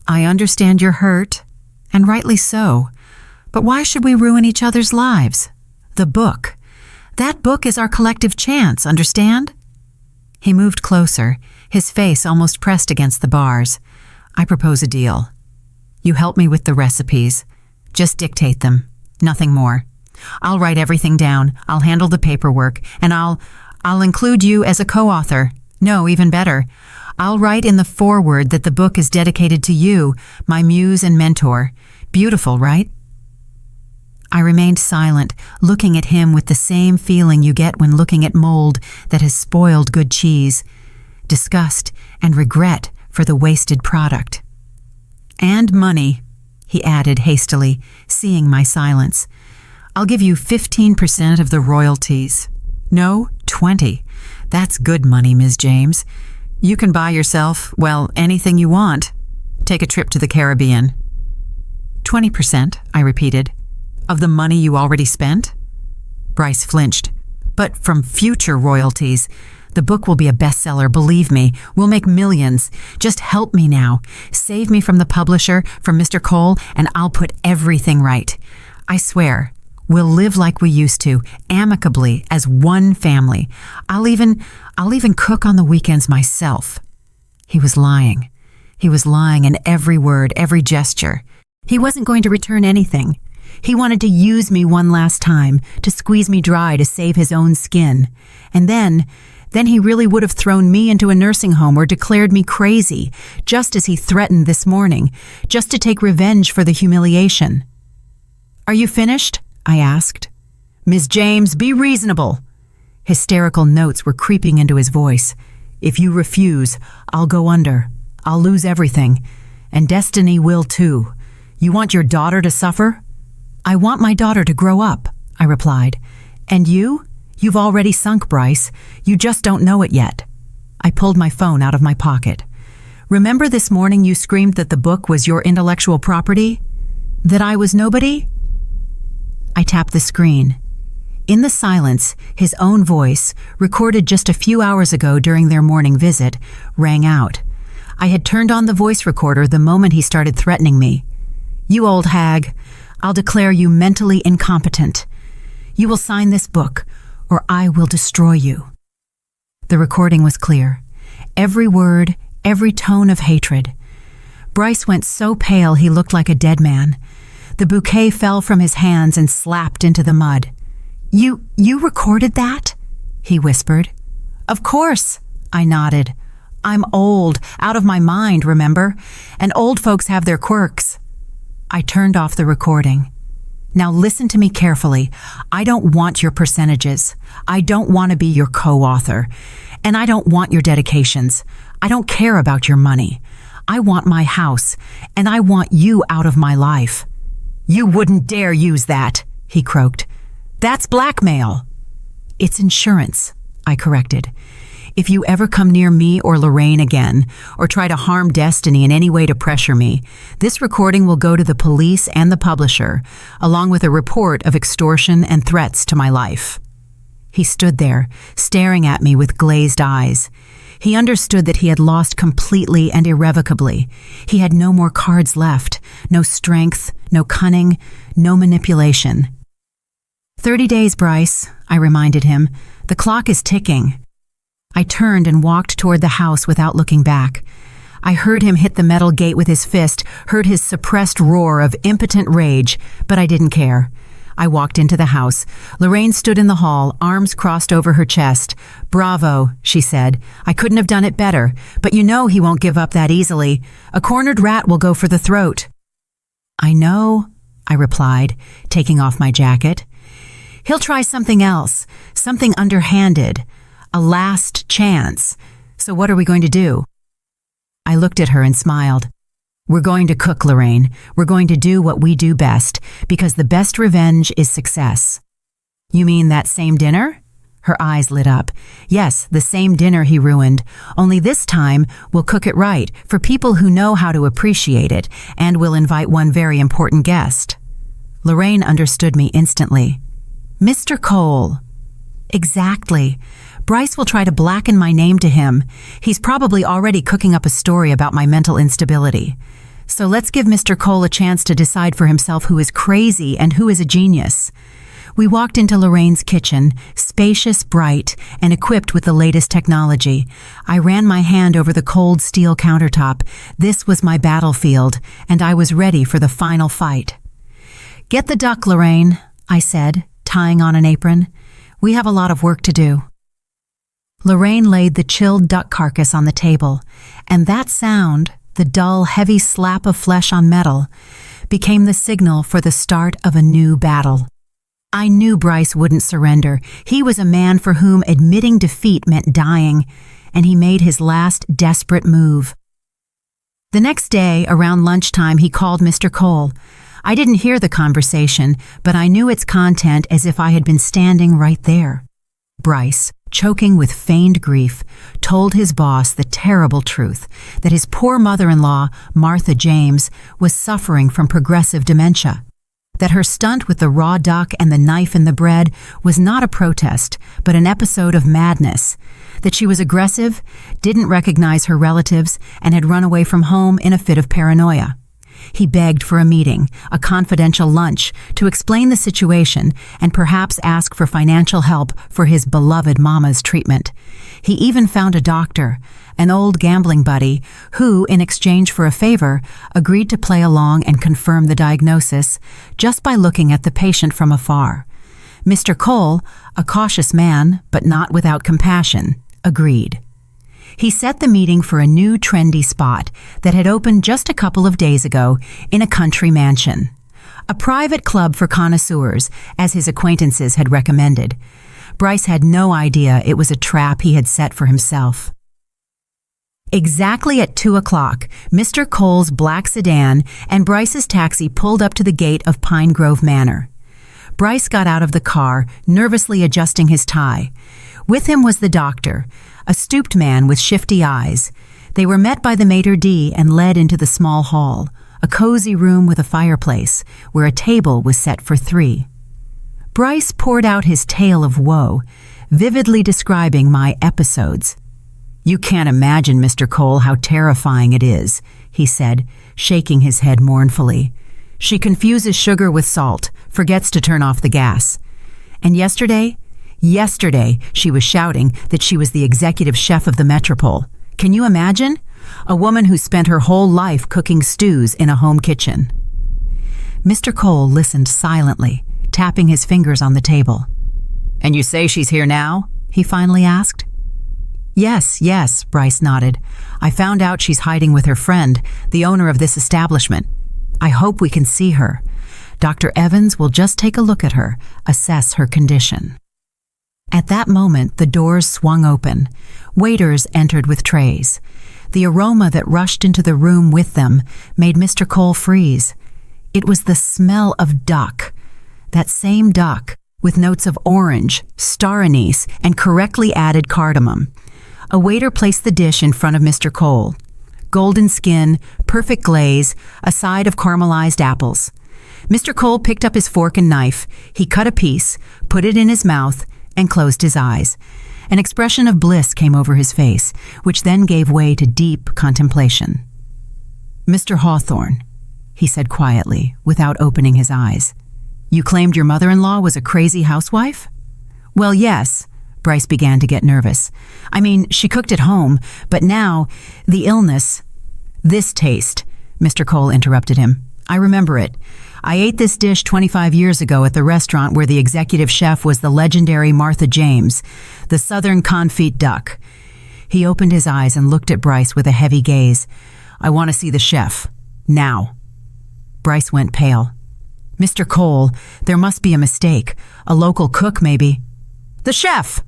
"I understand you're hurt, and rightly so, but why should we ruin each other's lives? The book. That book is our collective chance, understand?" He moved closer, his face almost pressed against the bars. "I propose a deal. You help me with the recipes. Just dictate them, nothing more. I'll write everything down, I'll handle the paperwork, and I'll include you as a co-author. No, even better. I'll write in the foreword that the book is dedicated to you, my muse and mentor. Beautiful, right?" I remained silent, looking at him with the same feeling you get when looking at mold that has spoiled good cheese. Disgust and regret for the wasted product. "And money," he added hastily, seeing my silence. "I'll give you 15% of the royalties. No, 20. That's good money, Ms. James. You can buy yourself, well, anything you want. Take a trip to the Caribbean." 20%, I repeated. "Of the money you already spent?" Bryce flinched. "But from future royalties. The book will be a bestseller, believe me. We'll make millions. Just help me now. Save me from the publisher, from Mr. Cole, and I'll put everything right. I swear, we'll live like we used to, amicably, as one family. I'll even cook on the weekends myself." He was lying. He was lying in every word, every gesture. He wasn't going to return anything. He wanted to use me one last time, to squeeze me dry to save his own skin. And then he really would have thrown me into a nursing home or declared me crazy, just as he threatened this morning, just to take revenge for the humiliation. "Are you finished?" I asked. "Ms. James, be reasonable." Hysterical notes were creeping into his voice. "If you refuse, I'll go under. I'll lose everything. And Destiny will too. You want your daughter to suffer?" "I want my daughter to grow up," I replied. "And you? You've already sunk, Bryce. You just don't know it yet." I pulled my phone out of my pocket. Remember this morning you screamed that the book was your intellectual property? That I was nobody? I tapped the screen. In the silence, his own voice, recorded just a few hours ago during their morning visit, rang out. I had turned on the voice recorder the moment he started threatening me. You old hag, I'll declare you mentally incompetent. You will sign this book, or I will destroy you. The recording was clear. Every word, every tone of hatred. Bryce went so pale he looked like a dead man. The bouquet fell from his hands and slapped into the mud. You recorded that? He whispered. Of course, I nodded. I'm old, out of my mind, remember? And old folks have their quirks. I turned off the recording. Now listen to me carefully. I don't want your percentages. I don't want to be your co-author. And I don't want your dedications. I don't care about your money. I want my house, and I want you out of my life. You wouldn't dare use that, he croaked. That's blackmail. It's insurance, I corrected. If you ever come near me or Lorraine again, or try to harm Destiny in any way to pressure me, this recording will go to the police and the publisher, along with a report of extortion and threats to my life. He stood there, staring at me with glazed eyes. He understood that he had lost completely and irrevocably. He had no more cards left, no strength, no cunning, no manipulation. 30 days, Bryce, I reminded him. The clock is ticking. I turned and walked toward the house without looking back. I heard him hit the metal gate with his fist, heard his suppressed roar of impotent rage, but I didn't care. I walked into the house. Lorraine stood in the hall, arms crossed over her chest. Bravo, she said. I couldn't have done it better, but you know he won't give up that easily. A cornered rat will go for the throat. I know, I replied, taking off my jacket. He'll try something else, something underhanded, a last chance. So what are we going to do? I looked at her and smiled. We're going to cook, Lorraine. We're going to do what we do best, because the best revenge is success. You mean that same dinner? Her eyes lit up. Yes, the same dinner he ruined, only this time we'll cook it right for people who know how to appreciate it, and we'll invite one very important guest. Lorraine understood me instantly. Mr. Cole. Exactly. Bryce will try to blacken my name to him. He's probably already cooking up a story about my mental instability. So let's give Mr. Cole a chance to decide for himself who is crazy and who is a genius. We walked into Lorraine's kitchen, spacious, bright, and equipped with the latest technology. I ran my hand over the cold steel countertop. This was my battlefield, and I was ready for the final fight. Get the duck, Lorraine, I said, tying on an apron. We have a lot of work to do. Lorraine laid the chilled duck carcass on the table, and that sound, the dull, heavy slap of flesh on metal, became the signal for the start of a new battle. I knew Bryce wouldn't surrender. He was a man for whom admitting defeat meant dying, and he made his last desperate move. The next day, around lunchtime, he called Mr. Cole. I didn't hear the conversation, but I knew its content as if I had been standing right there. Bryce, choking with feigned grief, told his boss the terrible truth that his poor mother-in-law, Martha James, was suffering from progressive dementia. That her stunt with the raw duck and the knife in the bread was not a protest, but an episode of madness. That she was aggressive, didn't recognize her relatives, and had run away from home in a fit of paranoia. He begged for a meeting, a confidential lunch, to explain the situation and perhaps ask for financial help for his beloved mama's treatment. He even found a doctor, an old gambling buddy, who, in exchange for a favor, agreed to play along and confirm the diagnosis just by looking at the patient from afar. Mr. Cole, a cautious man, but not without compassion, agreed. He set the meeting for a new trendy spot that had opened just a couple of days ago in a country mansion. A private club for connoisseurs, as his acquaintances had recommended. Bryce had no idea it was a trap he had set for himself. Exactly at 2 o'clock, Mr. Cole's black sedan and Bryce's taxi pulled up to the gate of Pine Grove Manor. Bryce got out of the car, nervously adjusting his tie. With him was the doctor, a stooped man with shifty eyes. They were met by the maitre d' and led into the small hall, a cozy room with a fireplace, where a table was set for 3. Bryce poured out his tale of woe, vividly describing my episodes. "You can't imagine, Mr. Cole, how terrifying it is," he said, shaking his head mournfully. "She confuses sugar with salt, forgets to turn off the gas. And yesterday she was shouting that she was the executive chef of the Metropole. Can you imagine? A woman who spent her whole life cooking stews in a home kitchen." Mr. Cole listened silently, tapping his fingers on the table. "And you say she's here now?" he finally asked. Yes, Bryce nodded. "I found out she's hiding with her friend, the owner of this establishment. I hope we can see her. Dr. Evans will just take a look at her, assess her condition." At that moment, the doors swung open. Waiters entered with trays. The aroma that rushed into the room with them made Mr. Cole freeze. It was the smell of duck. That same duck, with notes of orange, star anise, and correctly added cardamom. A waiter placed the dish in front of Mr. Cole. Golden skin, perfect glaze, a side of caramelized apples. Mr. Cole picked up his fork and knife. He cut a piece, put it in his mouth, and closed his eyes. An expression of bliss came over his face, which then gave way to deep contemplation. "Mr. Hawthorne," he said quietly, without opening his eyes, "you claimed your mother-in-law was a crazy housewife?" "Well, yes." Bryce began to get nervous. "I mean, she cooked at home, but now, the illness—" "This taste," Mr. Cole interrupted him. "I remember it. I ate this dish 25 years ago at the restaurant where the executive chef was the legendary Martha James, the Southern confit duck." He opened his eyes and looked at Bryce with a heavy gaze. "I want to see the chef. Now." Bryce went pale. "Mr. Cole, there must be a mistake. A local cook, maybe." "The chef!"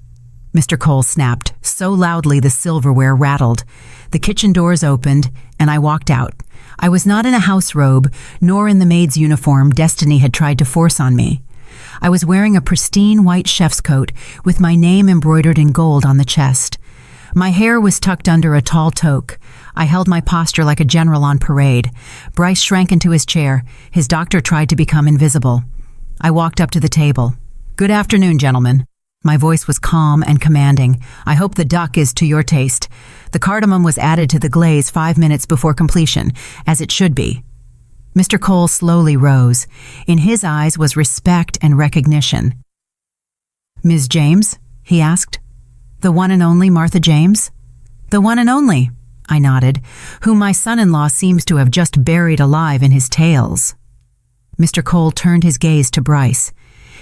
Mr. Cole snapped, so loudly the silverware rattled. The kitchen doors opened, and I walked out. I was not in a house robe, nor in the maid's uniform Destiny had tried to force on me. I was wearing a pristine white chef's coat with my name embroidered in gold on the chest. My hair was tucked under a tall toque. I held my posture like a general on parade. Bryce shrank into his chair. His doctor tried to become invisible. I walked up to the table. "Good afternoon, gentlemen." My voice was calm and commanding. "I hope the duck is to your taste. The cardamom was added to the glaze 5 minutes before completion, as it should be." Mr. Cole slowly rose. In his eyes was respect and recognition. "Ms. James?" he asked. "The one and only Martha James?" "The one and only," I nodded, "whom my son-in-law seems to have just buried alive in his tales." Mr. Cole turned his gaze to Bryce.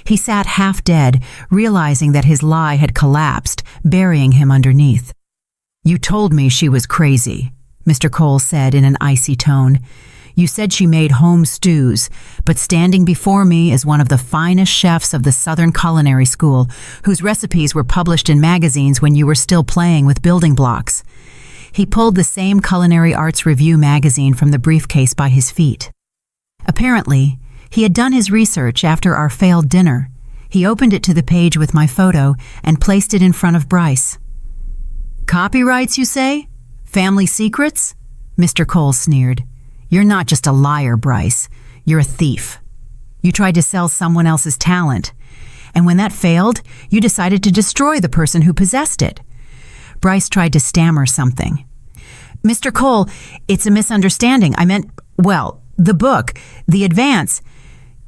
He sat half dead, realizing that his lie had collapsed, burying him underneath. "You told me she was crazy," Mr. Cole said in an icy tone. "You said she made home stews, but standing before me is one of the finest chefs of the Southern Culinary School, whose recipes were published in magazines when you were still playing with building blocks." He pulled the same Culinary Arts Review magazine from the briefcase by his feet. Apparently, he had done his research after our failed dinner. He opened it to the page with my photo and placed it in front of Bryce. "Copyrights, you say? Family secrets?" Mr. Cole sneered. "You're not just a liar, Bryce. You're a thief. You tried to sell someone else's talent. And when that failed, you decided to destroy the person who possessed it." Bryce tried to stammer something. "Mr. Cole, it's a misunderstanding. I meant, well, the book, the advance."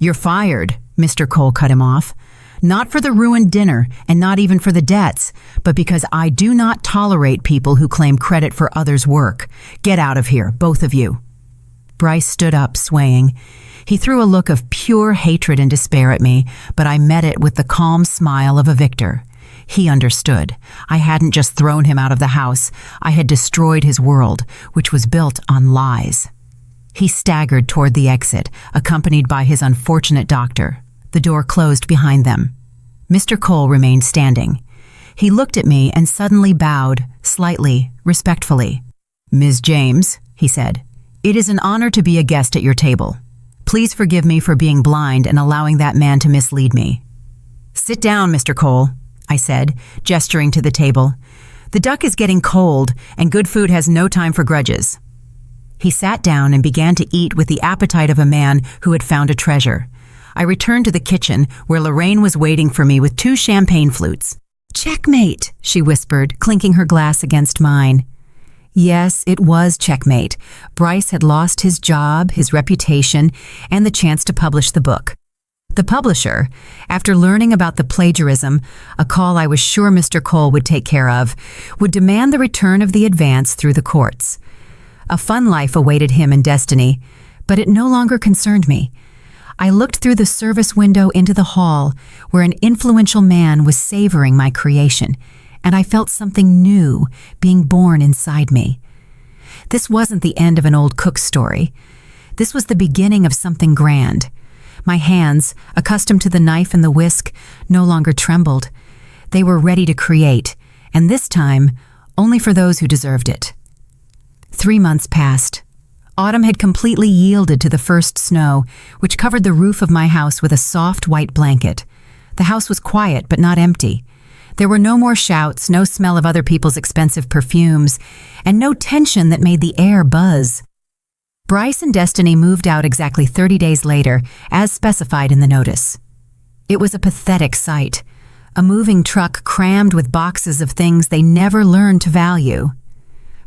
"You're fired," Mr. Cole cut him off. "Not for the ruined dinner, and not even for the debts, but because I do not tolerate people who claim credit for others' work. Get out of here, both of you." Bryce stood up, swaying. He threw a look of pure hatred and despair at me, but I met it with the calm smile of a victor. He understood. I hadn't just thrown him out of the house. I had destroyed his world, which was built on lies. He staggered toward the exit, accompanied by his unfortunate doctor. The door closed behind them. Mr. Cole remained standing. He looked at me and suddenly bowed, slightly, respectfully. "Ms. James," he said, "it is an honor to be a guest at your table. Please forgive me for being blind and allowing that man to mislead me." "Sit down, Mr. Cole," I said, gesturing to the table. The duck is getting cold, and good food has no time for grudges." He sat down and began to eat with the appetite of a man who had found a treasure. I returned to the kitchen, where Lorraine was waiting for me with 2 champagne flutes. "Checkmate," she whispered, clinking her glass against mine. Yes, it was checkmate. Bryce had lost his job, his reputation, and the chance to publish the book. The publisher, after learning about the plagiarism, a call I was sure Mr. Cole would take care of, would demand the return of the advance through the courts. A fun life awaited him and Destiny, but it no longer concerned me. I looked through the service window into the hall, where an influential man was savoring my creation, and I felt something new being born inside me. This wasn't the end of an old cook story. This was the beginning of something grand. My hands, accustomed to the knife and the whisk, no longer trembled. They were ready to create, and this time, only for those who deserved it. 3 months passed. Autumn had completely yielded to the first snow, which covered the roof of my house with a soft white blanket. The house was quiet but not empty. There were no more shouts, no smell of other people's expensive perfumes, and no tension that made the air buzz. Bryce and Destiny moved out exactly 30 days later, as specified in the notice. It was a pathetic sight. A moving truck crammed with boxes of things they never learned to value.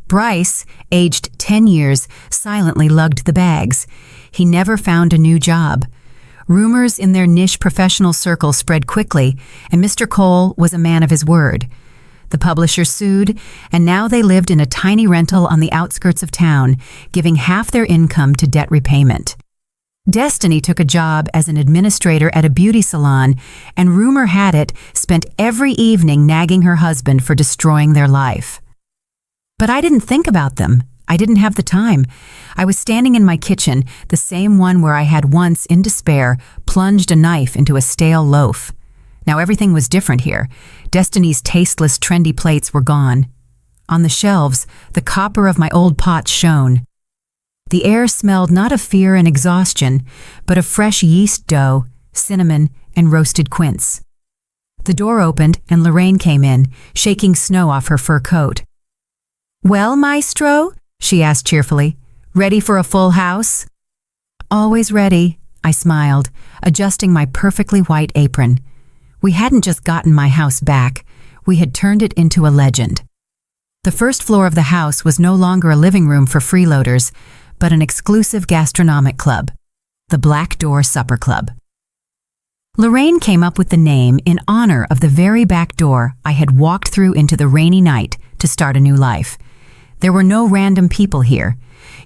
Bryce, aged 10 years, silently lugged the bags. He never found a new job. Rumors in their niche professional circle spread quickly, and Mr. Cole was a man of his word. The publisher sued, and now they lived in a tiny rental on the outskirts of town, giving half their income to debt repayment. Destiny took a job as an administrator at a beauty salon, and rumor had it, spent every evening nagging her husband for destroying their life. But I didn't think about them. I didn't have the time. I was standing in my kitchen, the same one where I had once, in despair, plunged a knife into a stale loaf. Now everything was different here. Destiny's tasteless, trendy plates were gone. On the shelves, the copper of my old pots shone. The air smelled not of fear and exhaustion, but of fresh yeast dough, cinnamon, and roasted quince. The door opened and Lorraine came in, shaking snow off her fur coat. "Well, maestro?" she asked cheerfully. "Ready for a full house?" "Always ready," I smiled, adjusting my perfectly white apron. We hadn't just gotten my house back, we had turned it into a legend. The first floor of the house was no longer a living room for freeloaders, but an exclusive gastronomic club, the Black Door Supper Club. Lorraine came up with the name in honor of the very back door I had walked through into the rainy night to start a new life. There were no random people here.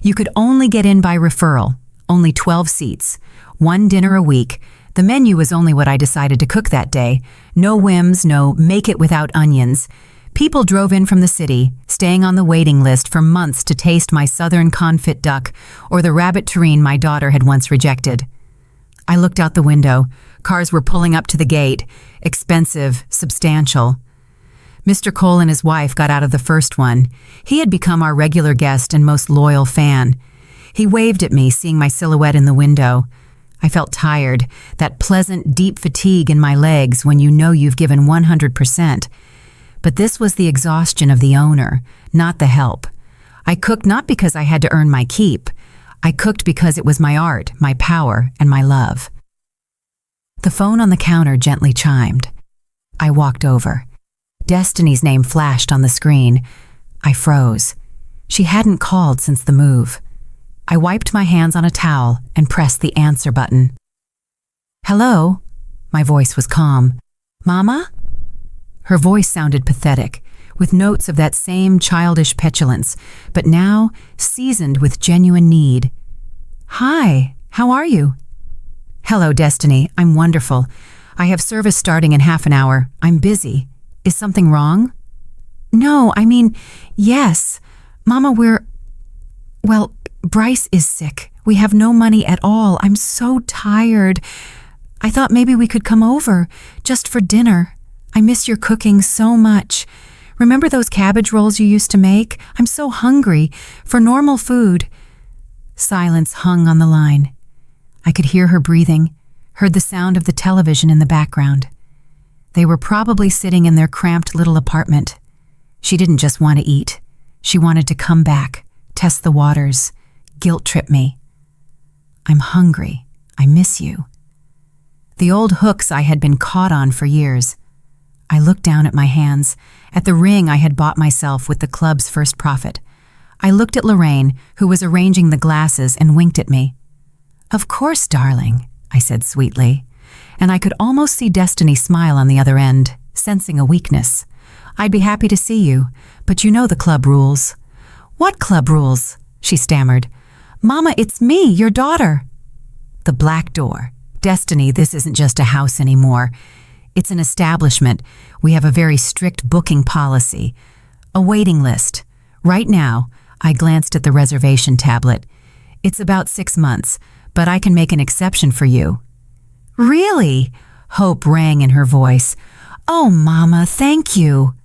You could only get in by referral, only 12 seats, 1 dinner a week. The menu was only what I decided to cook that day. No whims, no make it without onions. People drove in from the city, staying on the waiting list for months to taste my southern confit duck or the rabbit terrine my daughter had once rejected. I looked out the window. Cars were pulling up to the gate, expensive, substantial. Mr. Cole and his wife got out of the first one. He had become our regular guest and most loyal fan. He waved at me, seeing my silhouette in the window. I felt tired, that pleasant, deep fatigue in my legs when you know you've given 100%. But this was the exhaustion of the owner, not the help. I cooked not because I had to earn my keep. I cooked because it was my art, my power, and my love. The phone on the counter gently chimed. I walked over. Destiny's name flashed on the screen. I froze. She hadn't called since the move. I wiped my hands on a towel and pressed the answer button. "Hello?" My voice was calm. "Mama?" Her voice sounded pathetic, with notes of that same childish petulance, but now seasoned with genuine need. "Hi, how are you?" "Hello, Destiny. I'm wonderful. I have service starting in half an hour. I'm busy. Is something wrong?" "No, I mean, yes. Mama, well, Bryce is sick. We have no money at all. I'm so tired. I thought maybe we could come over, just for dinner. I miss your cooking so much. Remember those cabbage rolls you used to make? I'm so hungry for normal food." Silence hung on the line. I could hear her breathing, heard the sound of the television in the background. They were probably sitting in their cramped little apartment. She didn't just want to eat. She wanted to come back, test the waters, guilt trip me. I'm hungry. I miss you. The old hooks I had been caught on for years. I looked down at my hands, at the ring I had bought myself with the club's first profit. I looked at Lorraine, who was arranging the glasses, and winked at me. "Of course, darling," I said sweetly, and I could almost see Destiny smile on the other end, sensing a weakness. "I'd be happy to see you, but you know the club rules." "What club rules?" she stammered. "Mama, it's me, your daughter." The Black Door. Destiny, this isn't just a house anymore. It's an establishment. We have a very strict booking policy. A waiting list. Right now, I glanced at the reservation tablet. It's about 6 months, but I can make an exception for you. "Really?" Hope rang in her voice. "Oh, Mama, thank you."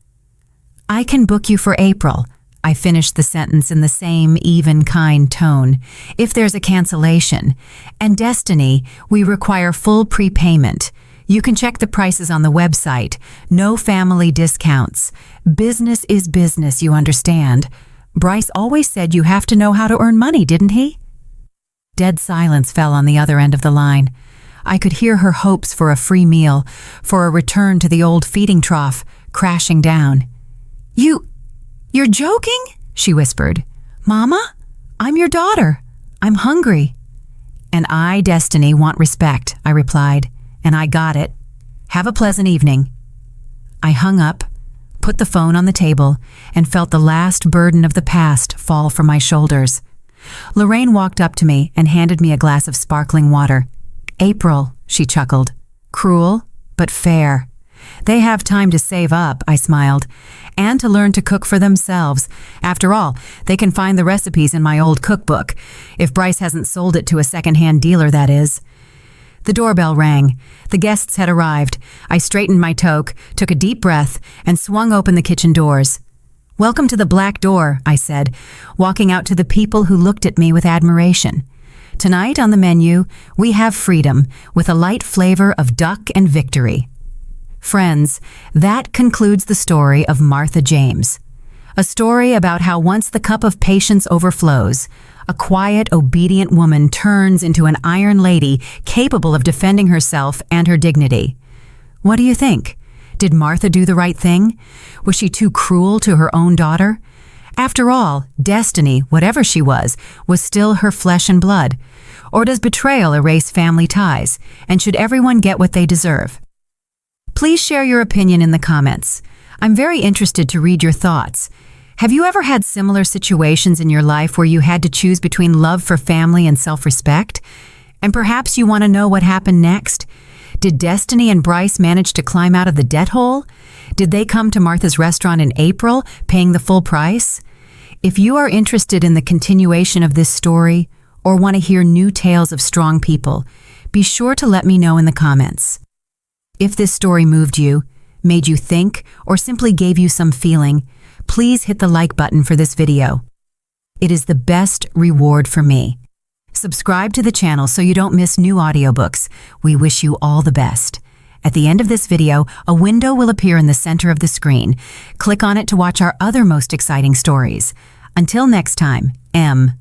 "I can book you for April." I finished the sentence in the same even, kind tone. "If there's a cancellation. And Destiny, we require full prepayment. You can check the prices on the website. No family discounts. Business is business, you understand. Bryce always said you have to know how to earn money, didn't he?" Dead silence fell on the other end of the line. I could hear her hopes for a free meal, for a return to the old feeding trough, crashing down. You're joking?" she whispered. "Mama, I'm your daughter. I'm hungry." "And I, Destiny, want respect," I replied, "and I got it. Have a pleasant evening." I hung up, put the phone on the table, and felt the last burden of the past fall from my shoulders. Lorraine walked up to me and handed me a glass of sparkling water. "April," she chuckled. "Cruel, but fair. They have time to save up," I smiled, "and to learn to cook for themselves. After all, they can find the recipes in my old cookbook, if Bryce hasn't sold it to a second-hand dealer, that is." The doorbell rang. The guests had arrived. I straightened my toque, took a deep breath, and swung open the kitchen doors. "Welcome to the Black Door," I said, walking out to the people who looked at me with admiration. "Tonight on the menu, we have freedom, with a light flavor of duck and victory." Friends, that concludes the story of Martha James. A story about how once the cup of patience overflows, a quiet, obedient woman turns into an iron lady capable of defending herself and her dignity. What do you think? Did Martha do the right thing? Was she too cruel to her own daughter? After all, Destiny, whatever she was still her flesh and blood. Or does betrayal erase family ties, and should everyone get what they deserve? Please share your opinion in the comments. I'm very interested to read your thoughts. Have you ever had similar situations in your life where you had to choose between love for family and self-respect? And perhaps you want to know what happened next? Did Destiny and Bryce manage to climb out of the debt hole? Did they come to Martha's restaurant in April, paying the full price? If you are interested in the continuation of this story or want to hear new tales of strong people, be sure to let me know in the comments. If this story moved you, made you think, or simply gave you some feeling, please hit the like button for this video. It is the best reward for me. Subscribe to the channel so you don't miss new audiobooks. We wish you all the best. At the end of this video, a window will appear in the center of the screen. Click on it to watch our other most exciting stories. Until next time, M.